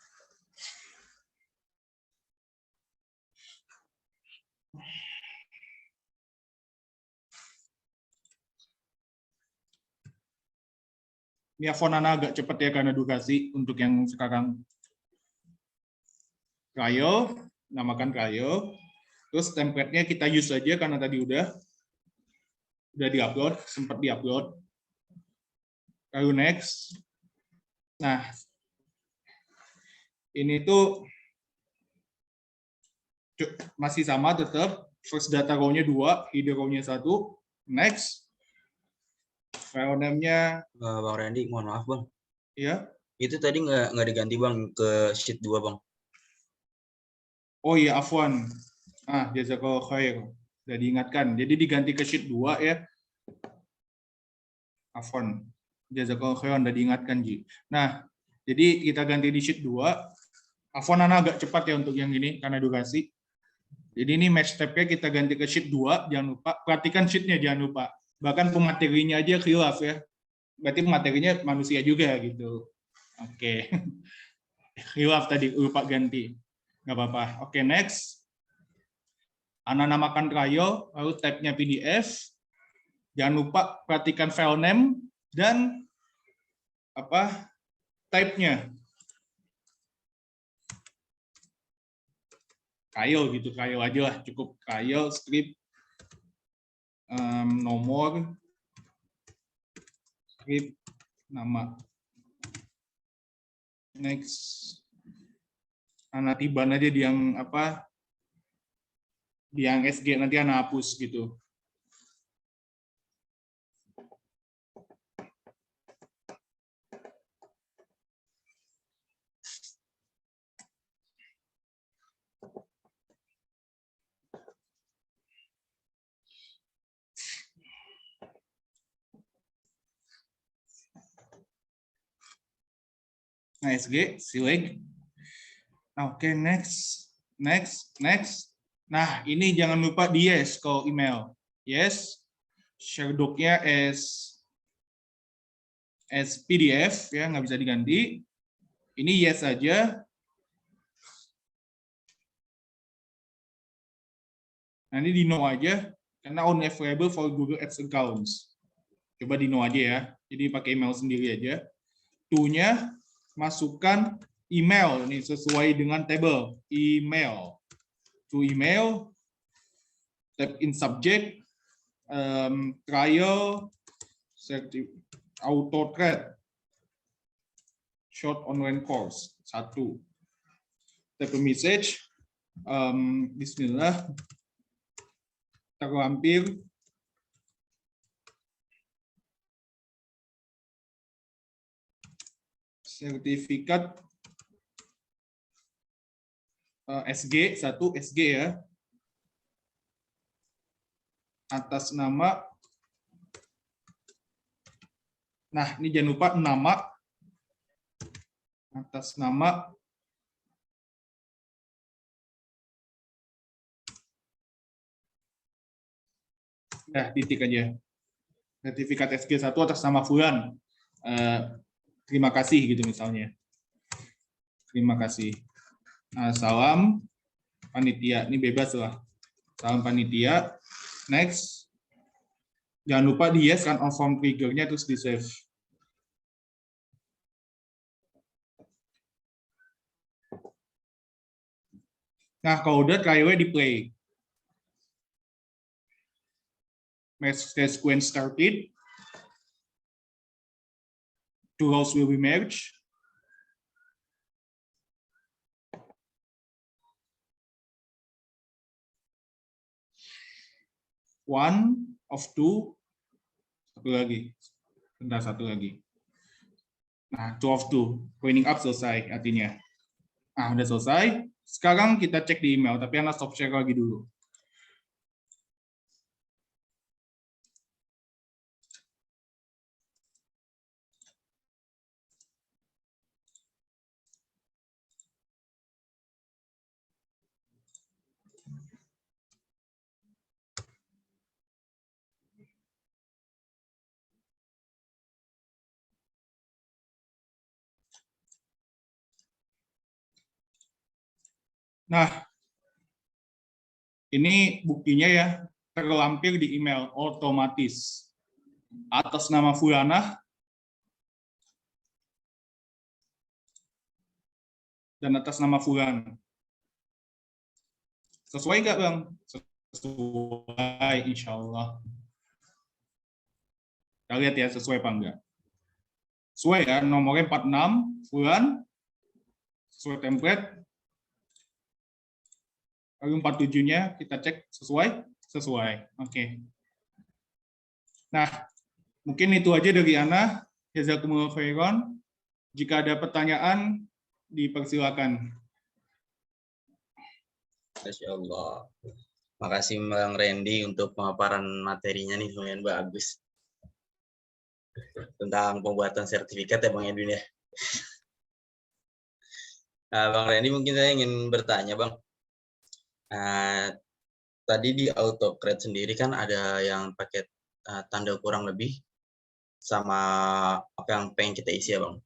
Ini fonana agak cepat ya karena durasi untuk yang sekarang. Trial, namakan trial. Terus template-nya kita use aja karena tadi udah diupload, sempat diupload. Lalu next. Nah, ini tuh masih sama tetap. First data row-nya 2, id row-nya 1. Next. File name-nya. Bang Randy, mohon maaf Bang. Ya. Itu tadi nggak diganti Bang ke sheet 2 Bang. Oh iya, Afwan. Jazakallah khair. Sudah diingatkan. Jadi diganti ke sheet 2 ya. Afwan. Jazakallah khair, sudah diingatkan, Ji. Nah, jadi kita ganti di sheet 2. Afwan agak cepat ya untuk yang ini karena durasi. Jadi ini match step-nya kita ganti ke sheet 2, jangan lupa. Perhatikan sheet-nya, jangan lupa. Bahkan pematerinya aja khilaf ya. Berarti materinya manusia juga gitu. Oke. Khilaf tadi, lupa ganti. Nggak apa-apa. Oke, next. Ana namakan trial, lalu tab-nya PDF. Jangan lupa perhatikan file name dan type-nya. Trial gitu, trial aja lah, cukup trial, script, nomor, script, nama. Next. Ana tiban aja di yang di yang SG nanti Ana hapus gitu. Nah, SG, select. Oke, next. Nah, ini jangan lupa di yes kalau email. Yes. Share doc-nya as PDF ya, nggak bisa diganti. Ini yes saja. Nah, ini di no aja karena only available for Google Ads accounts. Coba di no aja ya. Jadi pakai email sendiri aja. To-nya masukkan email ini sesuai dengan table email. To email, tab in subject, trial, auto thread, short online course 1. Tab message, Bismillah, terlampir. Sertifikat SG 1 SG ya, atas nama. Nah, ini jangan lupa nama, atas nama, titik aja. Sertifikat SG 1 atas nama Fulan. terima kasih gitu misalnya. Terima kasih. Salam panitia. Ini bebas lah. Salam panitia. Next. Jangan lupa di yes kan on form trigger-nya terus di save. Nah, kalau udah try di play. Message sequence started. Two rows will be merged. One of two. Satu lagi. Bentar, satu lagi. Nah, two of two. Cleaning up selesai artinya. Nah, udah selesai. Sekarang kita cek di email, tapi Anda stop share lagi dulu. Nah, ini buktinya ya, terlampir di email otomatis. Atas nama Fulana dan atas nama Fulan. Sesuai nggak, Bang? Sesuai, insya Allah. Kita lihat ya, sesuai apa enggak. Sesuai ya, nomornya 46, Fulan. Sesuai template. Lalu 47-nya kita cek sesuai? Sesuai. Oke. Nah, mungkin itu aja dari Ana. Jazakumullah khairan. Jika ada pertanyaan, dipersilakan. Masya Allah. Makasih Bang Randy untuk pemaparan materinya nih, lumayan bagus. Tentang pembuatan sertifikat ya Bang Edwin ya. Nah, Bang Randy mungkin saya ingin bertanya Bang. Tadi di AutoCAD sendiri kan ada yang pakai tanda kurang lebih sama apa yang pengen kita isi ya Bang.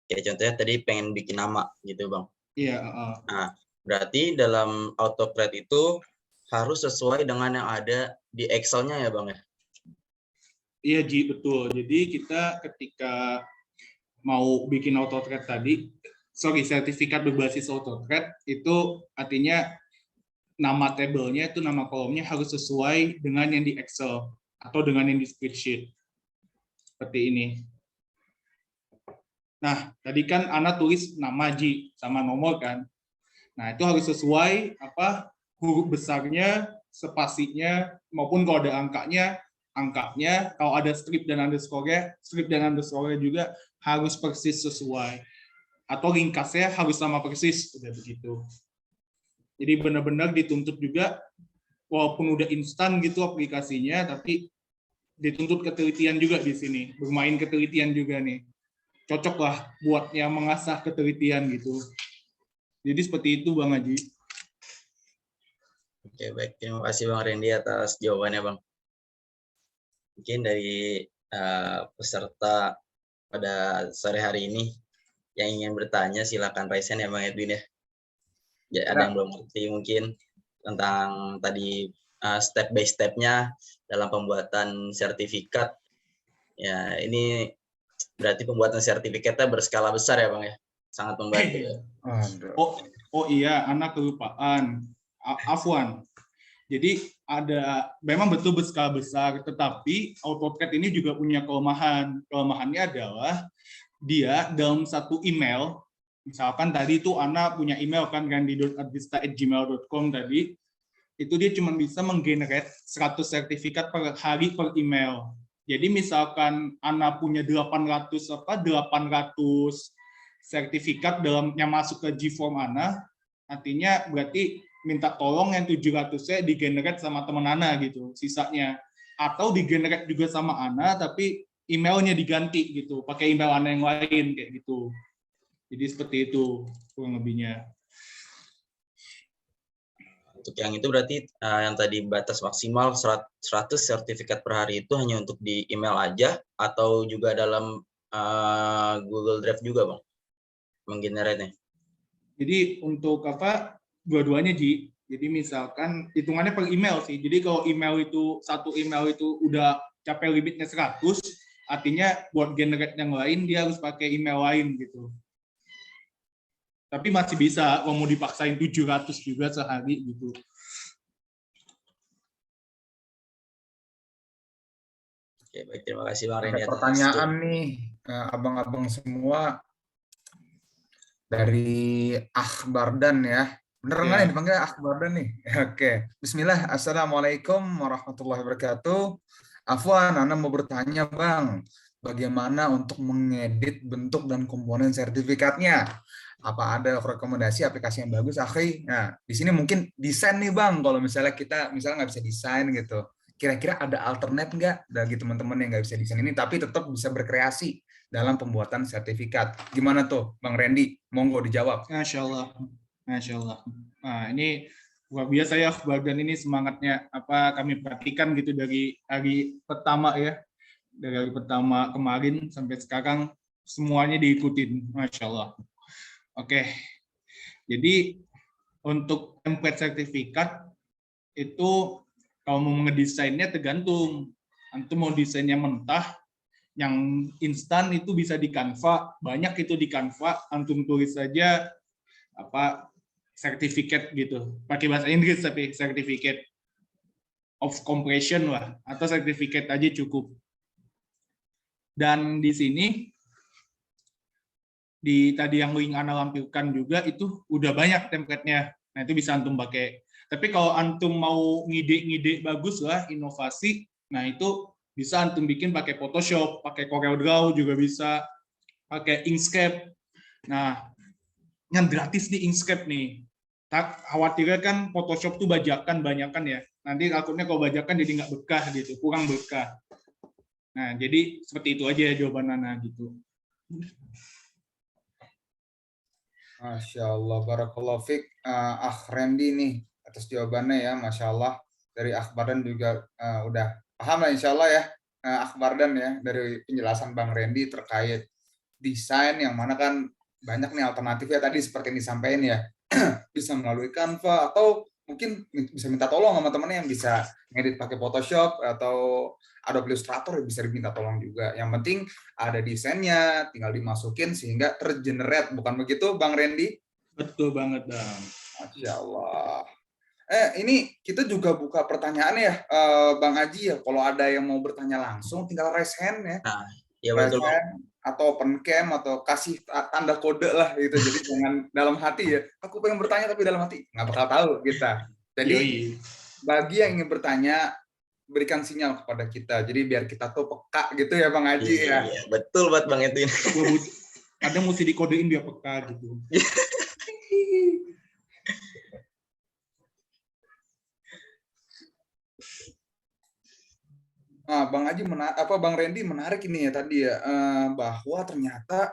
Kayak contohnya tadi pengen bikin nama gitu Bang. Iya. Nah, berarti dalam AutoCAD itu harus sesuai dengan yang ada di Excel-nya ya Bang ya? Iya Ji, betul. Jadi kita ketika mau bikin AutoCAD tadi, sertifikat berbasis AutoCAD itu artinya nama tabelnya itu nama kolomnya harus sesuai dengan yang di Excel atau dengan yang di spreadsheet. Seperti ini. Nah, tadi kan Ana tulis nama Ji sama nomor kan. Nah, itu harus sesuai huruf besarnya, spasinya maupun kalau ada angkanya, kalau ada strip dan underscore juga harus persis sesuai. Atau ringkasnya harus sama persis, udah begitu. Jadi benar-benar dituntut juga, walaupun udah instan gitu aplikasinya, tapi dituntut ketelitian juga di sini, bermain ketelitian juga nih. Cocok lah buat yang mengasah ketelitian gitu. Jadi seperti itu Bang Haji. Oke, baik. Terima kasih Bang Randy atas jawabannya Bang. Mungkin dari peserta pada sore hari ini yang ingin bertanya silakan raise hand ya Bang Edwin ya. Ya, ada yang belum ngerti mungkin tentang tadi step by step-nya dalam pembuatan sertifikat. Ya, ini berarti pembuatan sertifikatnya berskala besar ya Bang ya. Sangat membantu ya. Oh iya, anak kelupaan. Afwan. Jadi memang betul berskala besar, tetapi AutoCAD ini juga punya kelemahan. Kelemahannya adalah dia dalam satu email, misalkan tadi itu Ana punya email kan randy.advista@gmail.com tadi, itu dia cuma bisa menggenerate 100 sertifikat per hari per email. Jadi misalkan Ana punya 800 sertifikat yang masuk ke G-Form Ana, artinya berarti minta tolong yang 700-nya digenerate sama teman Ana gitu, sisanya. Atau digenerate juga sama Ana, tapi emailnya diganti gitu, pakai email Ana yang lain kayak gitu. Jadi seperti itu kurang lebihnya. Untuk yang itu berarti yang tadi batas maksimal 100 sertifikat per hari itu hanya untuk di email aja atau juga dalam Google Drive juga Bang, menggenerate-nya. Jadi untuk apa dua-duanya Ji. Jadi misalkan hitungannya per email sih. Jadi kalau satu email itu udah capai limitnya 100, artinya buat generate yang lain dia harus pakai email lain gitu. Tapi masih bisa kalau mau dipaksain 700 juga sehari gitu. Oke, baik, terima kasih Bang Ada Reni atas pertanyaan nih, abang-abang semua dari Akhbardan ya. Bener nggak nih dipanggil Akhbardan nih? Oke. Bismillah. Assalamualaikum warahmatullahi wabarakatuh. Afwan, Ana mau bertanya Bang, bagaimana untuk mengedit bentuk dan komponen sertifikatnya? Apa ada rekomendasi aplikasi yang bagus, Akhi? Nah, di sini mungkin desain nih Bang, kalau misalnya kita nggak bisa desain gitu. Kira-kira ada alternate nggak bagi teman-teman yang nggak bisa desain ini, tapi tetap bisa berkreasi dalam pembuatan sertifikat. Gimana tuh, Bang Randy? Monggo dijawab. Masya Allah. Masya Allah. Nah, ini luar biasa ya, bagian ini semangatnya apa kami perhatikan gitu dari hari pertama ya. Dari hari pertama kemarin sampai sekarang semuanya diikutin. Masya Allah. Oke. Jadi untuk template sertifikat itu kalau mau ngedesainnya tergantung. Antum mau desainnya mentah, yang instan itu bisa di Canva, banyak itu di Canva, antum tulis saja apa certificate gitu, pakai bahasa Inggris tapi certificate of completion lah, atau certificate aja cukup. Dan di sini di tadi yang link Ana lampirkan juga itu udah banyak template-nya. Nah, itu bisa antum pakai. Tapi kalau antum mau ngide-ngide bagus lah, inovasi, nah itu bisa antum bikin pakai Photoshop, pakai CorelDRAW juga bisa, pakai Inkscape. Nah, yang gratis di Inkscape nih. Khawatirnya kan Photoshop tuh bajakan banyakan ya. Nanti takutnya kalau bajakan jadi nggak berkah gitu, kurang berkah. Nah, jadi seperti itu aja jawaban Nana gitu. Masya Allah, barakallahu fiq. Randy nih atas jawabannya ya, Masya Allah. Dari Akhbardan juga udah paham lah insya Allah ya, Akhbardan ya, dari penjelasan Bang Randy terkait desain yang mana kan banyak nih alternatifnya tadi seperti yang disampaikan ya. Bisa melalui Canva atau mungkin bisa minta tolong sama temennya yang bisa ngedit pakai Photoshop atau Adobe Illustrator, bisa diminta tolong juga. Yang penting ada desainnya, tinggal dimasukin sehingga tergenerate, bukan begitu Bang Randy? Betul banget, Bang. Masya Allah. Ini kita juga buka pertanyaan ya, Bang Haji ya. Kalau ada yang mau bertanya langsung, tinggal raise hand ya. Nah, ya betul Bang. Atau open cam atau kasih tanda kode lah gitu. Jadi jangan dalam hati ya. Aku pengen bertanya tapi dalam hati nggak bakal tahu kita. Jadi bagi yang ingin bertanya, berikan sinyal kepada kita. Jadi biar kita tuh peka gitu ya Bang Haji ya. Iya, betul banget Bang itu. Kadang mesti dikodein biar peka gitu. Nah, Bang Haji Bang Randy menarik ini ya tadi ya, bahwa ternyata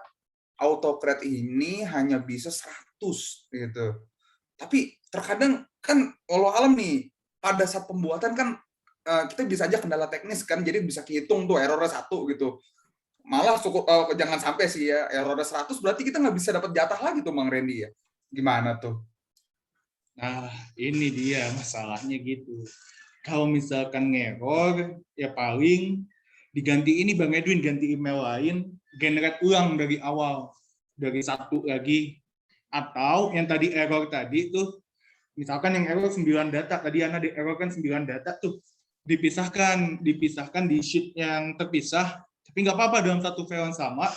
AutoCAD ini hanya bisa 100 gitu. Tapi terkadang kan walau alam nih pada saat pembuatan kan kita bisa aja kendala teknis kan, jadi bisa kehitung tuh errornya 1 gitu. Malah cukup jangan sampai sih ya errornya 100, berarti kita nggak bisa dapat jatah lagi tuh Bang Randy ya. Gimana tuh? Nah, ini dia masalahnya gitu. Kalau misalkan ngerror, ya paling diganti ini Bang Edwin, ganti email lain, generate ulang dari awal, dari 1 lagi. Atau yang tadi error tadi tuh, misalkan yang error 9 data, tadi Ana di error kan 9 data tuh, dipisahkan di sheet yang terpisah, tapi nggak apa-apa dalam satu file yang sama,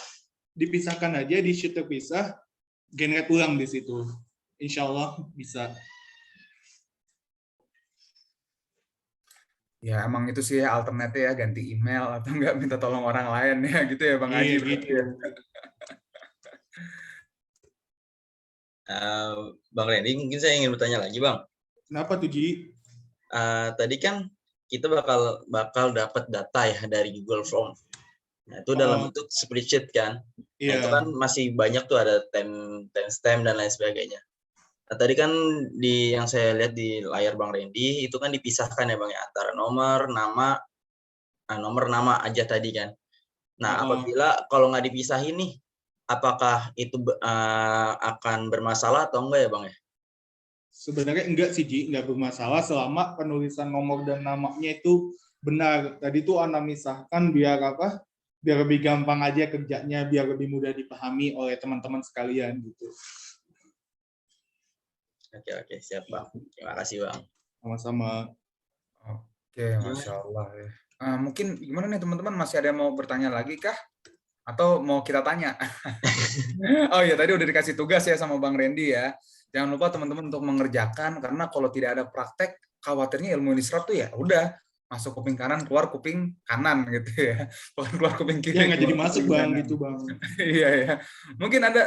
dipisahkan aja di sheet terpisah, generate ulang di situ. Insya Allah bisa. Ya emang itu sih alternatifnya ya, ganti email atau enggak minta tolong orang lain ya gitu ya Bang Haji. Gitu. Bang Randy, mungkin saya ingin bertanya lagi Bang. Kenapa tuh Ji? Tadi kan kita bakal dapat data ya dari Google Form. Nah itu dalam bentuk spreadsheet kan. Nah, itu kan masih banyak tuh, ada timestamp dan lain sebagainya. Nah, tadi kan yang saya lihat di layar Bang Randy itu kan dipisahkan ya Bang ya, antara nomor, nama aja tadi kan. Nah, Oh. apabila kalau nggak dipisahin nih, apakah itu akan bermasalah atau enggak ya Bang ya? Sebenarnya enggak sih, Ji, enggak bermasalah selama penulisan nomor dan namanya itu benar. Tadi tuh Ana misahkan biar apa? Biar lebih gampang aja kerjanya, biar lebih mudah dipahami oleh teman-teman sekalian gitu. Oke, siap Bang. Terima kasih Bang. Sama-sama. Oke, Masya Allah ya. Mungkin gimana nih teman-teman, masih ada yang mau bertanya lagi kah? Atau mau kita tanya? Oh iya, tadi udah dikasih tugas ya sama Bang Randy ya. Jangan lupa teman-teman untuk mengerjakan, karena kalau tidak ada praktek, khawatirnya ilmu yang diserap tuh ya udah masuk kuping kanan, keluar kuping kanan gitu ya. Bukan keluar kuping kiri. Ya nggak jadi keluar masuk kuping Bang kanan. gitu Bang. Iya ya. Mungkin ada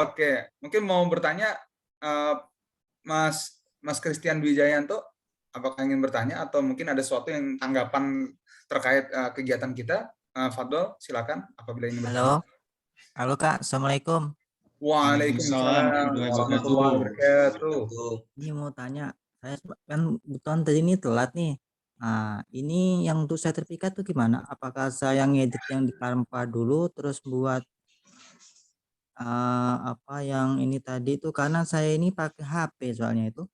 oke. Mungkin mau bertanya Mas Christian Wijayanto, apakah ingin bertanya atau mungkin ada sesuatu yang tanggapan terkait kegiatan kita? Fadol, silakan apabila ingin bertanya. Halo Kak, Assalamualaikum. Waalaikumsalam Waalaikumsalam warahmatullahi wabarakatuh. Ini mau tanya, saya kan kebetulan tadi ini telat nih. Nah, ini yang untuk sertifikat tuh gimana? Apakah saya ngedit yang di Canva dulu, terus buat apa yang ini tadi tuh, karena saya ini pakai HP soalnya itu.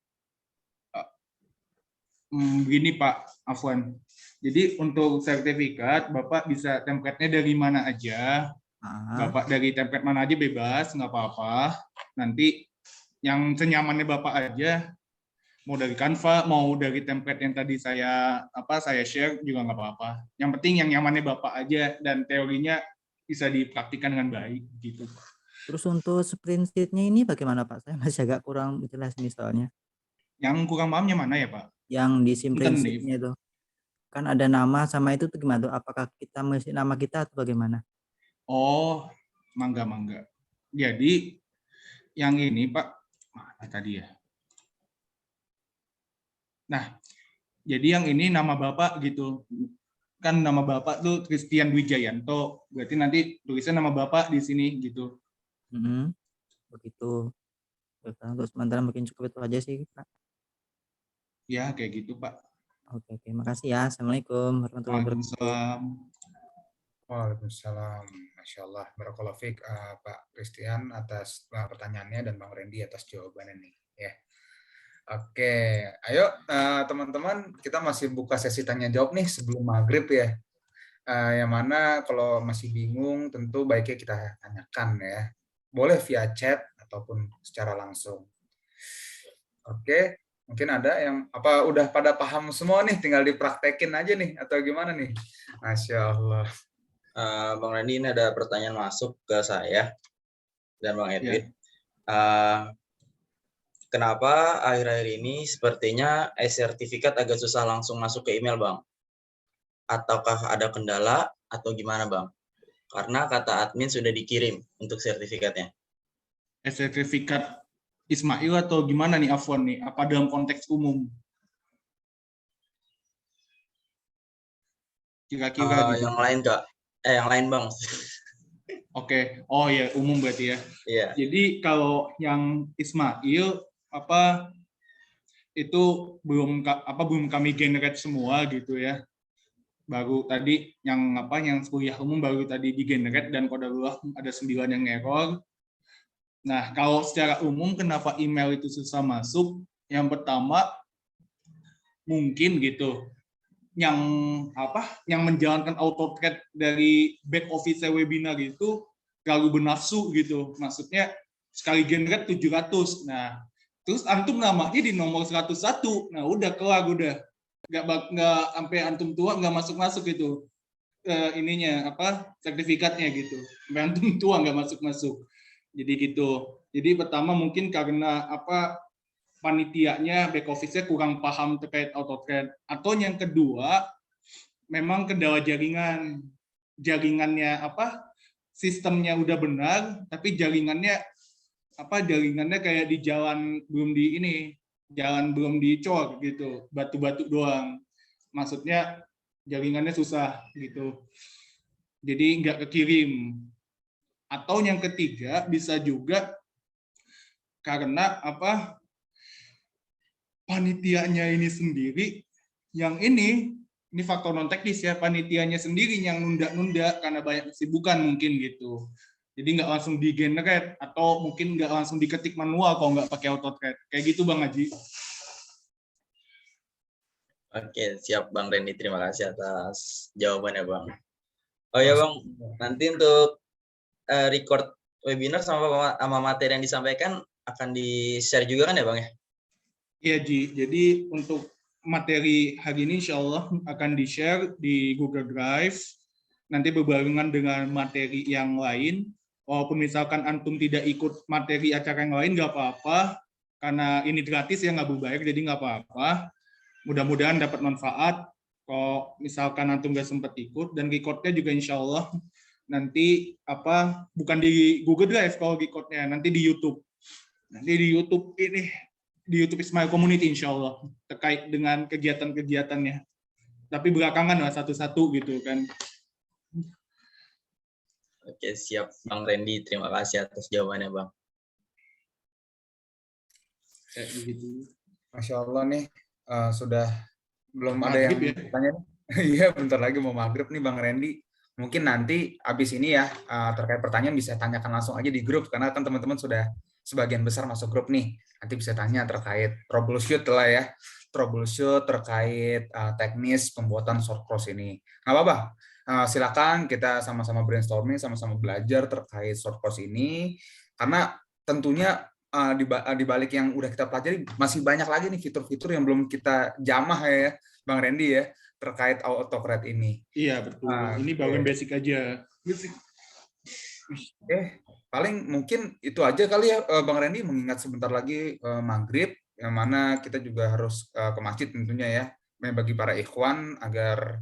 Begini Pak Afwan. Jadi untuk sertifikat, Bapak bisa template-nya dari mana aja. Bapak dari template mana aja bebas, nggak apa-apa. Nanti yang senyamannya Bapak aja, mau dari Canva, mau dari template yang tadi saya share juga nggak apa-apa. Yang penting yang nyamannya Bapak aja dan teorinya bisa dipraktikkan dengan baik gitu. Terus untuk sprint sheet-nya ini bagaimana Pak? Saya masih agak kurang jelas nih soalnya. Yang kurang pahamnya mana ya Pak? Yang di sprint Nih. sheet-nya itu. Kan ada nama sama itu tuh gimana tuh? Apakah kita mesti nama kita atau bagaimana? Oh, mangga. Jadi yang ini Pak, mana tadi ya? Nah, jadi yang ini nama Bapak gitu. Kan nama Bapak tuh Christian Wijayanto. Berarti nanti tulisan nama Bapak di sini gitu. Begitu. Untuk sementara mungkin cukup itu aja sih Pak. Ya, kayak gitu Pak. Oke, makasih ya. Assalamualaikum warahmatullahi wabarakatuh. Waalaikumsalam. Masya Allah. Barakallahu fiik Pak Christian atas pertanyaannya dan Bang Randy atas jawabannya nih. Ya. Oke, ayo teman-teman, kita masih buka sesi tanya jawab nih sebelum maghrib ya. Yang mana kalau masih bingung tentu baiknya kita tanyakan ya. Boleh via chat ataupun secara langsung. Oke, mungkin ada yang udah pada paham semua nih, tinggal dipraktekin aja nih atau gimana nih? Masya Allah. Bang Randy, ini ada pertanyaan masuk ke saya dan Bang Edwin. Kenapa akhir-akhir ini sepertinya e-sertifikat agak susah langsung masuk ke email, Bang? Ataukah ada kendala atau gimana, Bang? Karena kata admin sudah dikirim untuk sertifikatnya. Sertifikat Ismail atau gimana nih Afwan nih? Apa dalam konteks umum? Kira-kira gitu. Yang lain, Kak. Yang lain, Bang. Oke. Oh ya, umum berarti ya. Iya. Jadi kalau yang Ismail itu belum kami generate semua gitu ya. Baru tadi yang kuliah umum baru tadi di generate dan qadarullah ada 9 yang error. Nah, kalau secara umum kenapa email itu susah masuk? Yang pertama mungkin gitu. Yang menjalankan AutoCAD dari back office webinar itu terlalu bernafsu gitu. Maksudnya sekali generate 700. Nah, terus antum namanya di nomor 101. Nah, udah kelar udah. Nggak sampai antum tua nggak masuk gitu. Sertifikatnya gitu. Sampai antum tua nggak masuk. Jadi gitu. Jadi pertama mungkin karena panitianya back office-nya kurang paham terkait AutoCAD. Atau yang kedua memang kendala jaringannya sistemnya udah benar tapi jaringannya kayak di jalan belum dicor gitu, batu-batu doang. Maksudnya jaringannya susah gitu. Jadi nggak kekirim. Atau yang ketiga bisa juga karena panitianya ini sendiri yang ini ini faktor non teknis ya, panitianya sendiri yang nunda-nunda karena banyak kesibukan mungkin gitu. Jadi nggak langsung di generate atau mungkin nggak langsung diketik manual kalau nggak pakai AutoCAD. Kayak gitu Bang Haji. Oke, siap Bang Randy. Terima kasih atas jawabannya Bang. Oh ya Bang, nanti untuk record webinar sama materi yang disampaikan akan di-share juga kan ya Bang ya? Iya Ji, jadi untuk materi hari ini insya Allah akan di-share di Google Drive, nanti berbarengan dengan materi yang lain. Walaupun misalkan antum tidak ikut materi acara yang lain, nggak apa-apa, karena ini gratis ya, nggak berbayar, jadi nggak apa-apa. Mudah-mudahan dapat manfaat. Kalau misalkan antum nggak sempat ikut, dan recordnya juga insya Allah nanti bukan di Google Drive kalau recordnya, nanti di YouTube. Nanti di YouTube ini, di YouTube Ismail Community insya Allah terkait dengan kegiatan-kegiatannya. Tapi belakangan lah satu-satu gitu kan. Oke, siap Bang Randy. Terima kasih atas jawabannya Bang. Kayak begitu. Masya Allah nih, sudah belum ada yang Maghrib ya? bertanya. Iya, bentar lagi mau maghrib nih Bang Randy. Mungkin nanti habis ini ya, terkait pertanyaan bisa tanyakan langsung aja di grup, karena kan teman-teman sudah sebagian besar masuk grup nih. Nanti bisa tanya terkait troubleshoot lah ya, troubleshoot terkait teknis pembuatan short cross ini. Nggak apa-apa, silakan kita sama-sama brainstorming, sama-sama belajar terkait short cross ini, karena tentunya di balik yang udah kita pelajari masih banyak lagi nih fitur-fitur yang belum kita jamah ya Bang Randy ya terkait AutoCAD ini. Iya betul. Ini bagian basic aja. Basic. Paling mungkin itu aja kali ya Bang Randy, mengingat sebentar lagi maghrib, yang mana kita juga harus ke masjid tentunya ya, bagi para ikhwan agar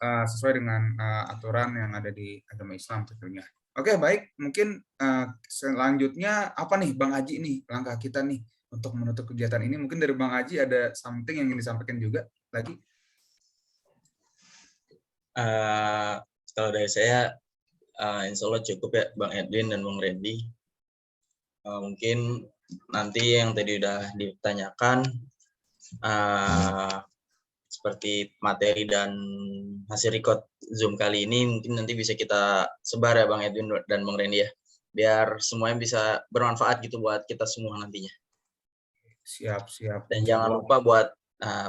sesuai dengan aturan yang ada di agama Islam tentunya. Oke, baik. Mungkin selanjutnya apa nih Bang Haji nih langkah kita nih untuk menutup kegiatan ini? Mungkin dari Bang Haji ada something yang ingin disampaikan juga lagi? Kalau dari saya, insya Allah cukup ya Bang Edwin dan Bang Randy. Mungkin nanti yang tadi udah ditanyakan, seperti materi dan hasil record Zoom kali ini mungkin nanti bisa kita sebar ya Bang Edwin dan Bang Randy ya, biar semuanya bisa bermanfaat gitu buat kita semua nantinya. Siap. Dan jangan lupa buat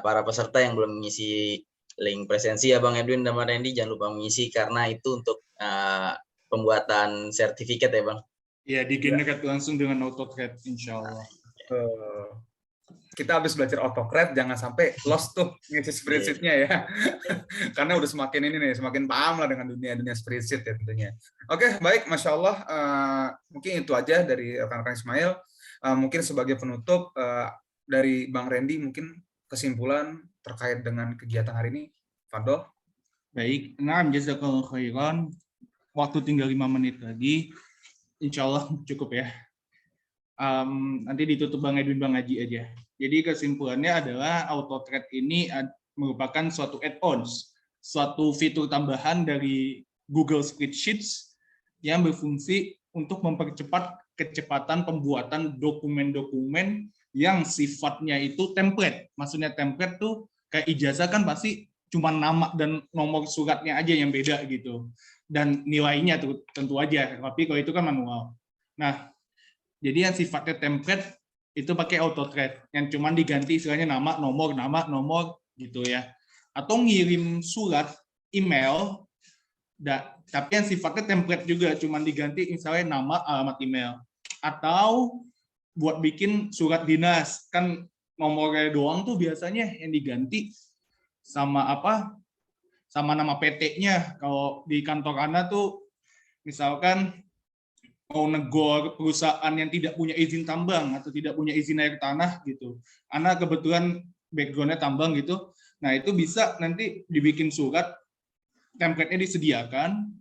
para peserta yang belum mengisi link presensi ya Bang Edwin dan Bang Randy, jangan lupa mengisi karena itu untuk pembuatan sertifikat ya Bang. Ya, di-generate langsung dengan AutoCAD insya Allah. Kita habis belajar AutoCAD, jangan sampai lost tuh ngisi spreadsheet-nya ya. Karena udah semakin paham lah dengan dunia spreadsheet ya tentunya. Oke, baik, Masya Allah. Mungkin itu aja dari rekan-rekan Ismail. Mungkin sebagai penutup dari Bang Randy, mungkin kesimpulan terkait dengan kegiatan hari ini, Fadol. Baik, jazakallahu khairan. Waktu tinggal 5 menit lagi. Insya Allah cukup ya. Nanti ditutup Bang Edwin, Bang Haji aja. Jadi kesimpulannya adalah AutoCAD ini merupakan suatu add-ons, suatu fitur tambahan dari Google Spreadsheets yang berfungsi untuk mempercepat kecepatan pembuatan dokumen-dokumen yang sifatnya itu template. Maksudnya template tuh kayak ijazah kan pasti cuma nama dan nomor suratnya aja yang beda gitu. Dan nilainya tuh tentu aja, tapi kalau itu kan manual. Nah, jadi yang sifatnya template itu pakai AutoCAD yang cuma diganti istilahnya nama, nomor gitu ya. Atau ngirim surat email, tapi yang sifatnya template juga cuma diganti misalnya nama, alamat email. Atau buat bikin surat dinas, kan nomornya doang tuh biasanya yang diganti sama sama nama PT-nya. Kalau di kantor Anda tuh misalkan mau negor perusahaan yang tidak punya izin tambang atau tidak punya izin air tanah gitu. Anda kebetulan background-nya tambang gitu. Nah, itu bisa nanti dibikin surat, template-nya disediakan,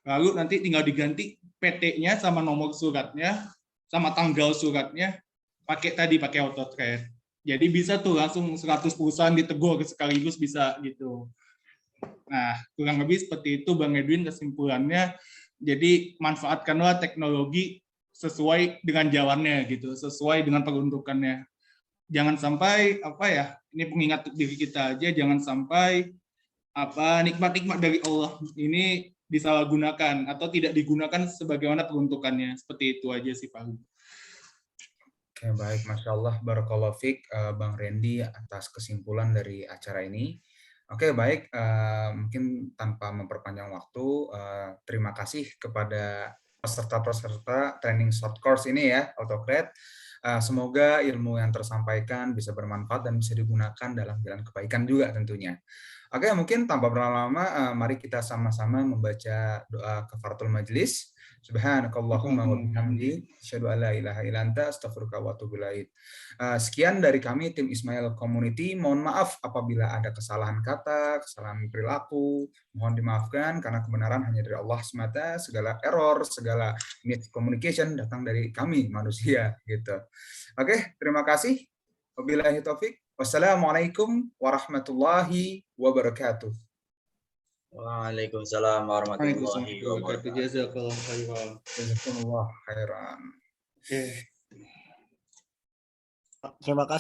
lalu nanti tinggal diganti PT-nya sama nomor suratnya, sama tanggal suratnya, pakai AutoCAD. Jadi bisa tuh langsung 100 perusahaan ditegur sekaligus bisa gitu. Nah, kurang lebih seperti itu Bang Edwin kesimpulannya. Jadi manfaatkanlah teknologi sesuai dengan jalannya gitu, sesuai dengan peruntukannya. Jangan sampai ini pengingat diri kita aja, jangan sampai nikmat-nikmat dari Allah ini disalahgunakan atau tidak digunakan sebagaimana peruntukannya. Seperti itu aja sih Pak. Oke, baik. Masya Allah, Barakallahu Fik, Bang Randy atas kesimpulan dari acara ini. Oke, baik. Mungkin tanpa memperpanjang waktu, terima kasih kepada peserta-peserta training short course ini ya, AutoCred. Semoga ilmu yang tersampaikan bisa bermanfaat dan bisa digunakan dalam jalan kebaikan juga tentunya. Oke, mungkin tanpa berlama-lama, mari kita sama-sama membaca doa kafaratul majlis. Subhanakallahumma wa bihamdik, asyhadu an la ilaha illa anta, astaghfiruka wa atubu ilaik. Sekian dari kami tim Ismail Community. Mohon maaf apabila ada kesalahan kata, kesalahan perilaku. Mohon dimaafkan karena kebenaran hanya dari Allah semata. Segala error, segala miscommunication datang dari kami manusia gitu. Oke, terima kasih. Wabillahi taufik. Wassalamualaikum warahmatullahi wabarakatuh. Waalaikumsalam warahmatullahi wabarakatuh. Jazakallah khairan. Jazakumullah khairan. Oke. Terima kasih.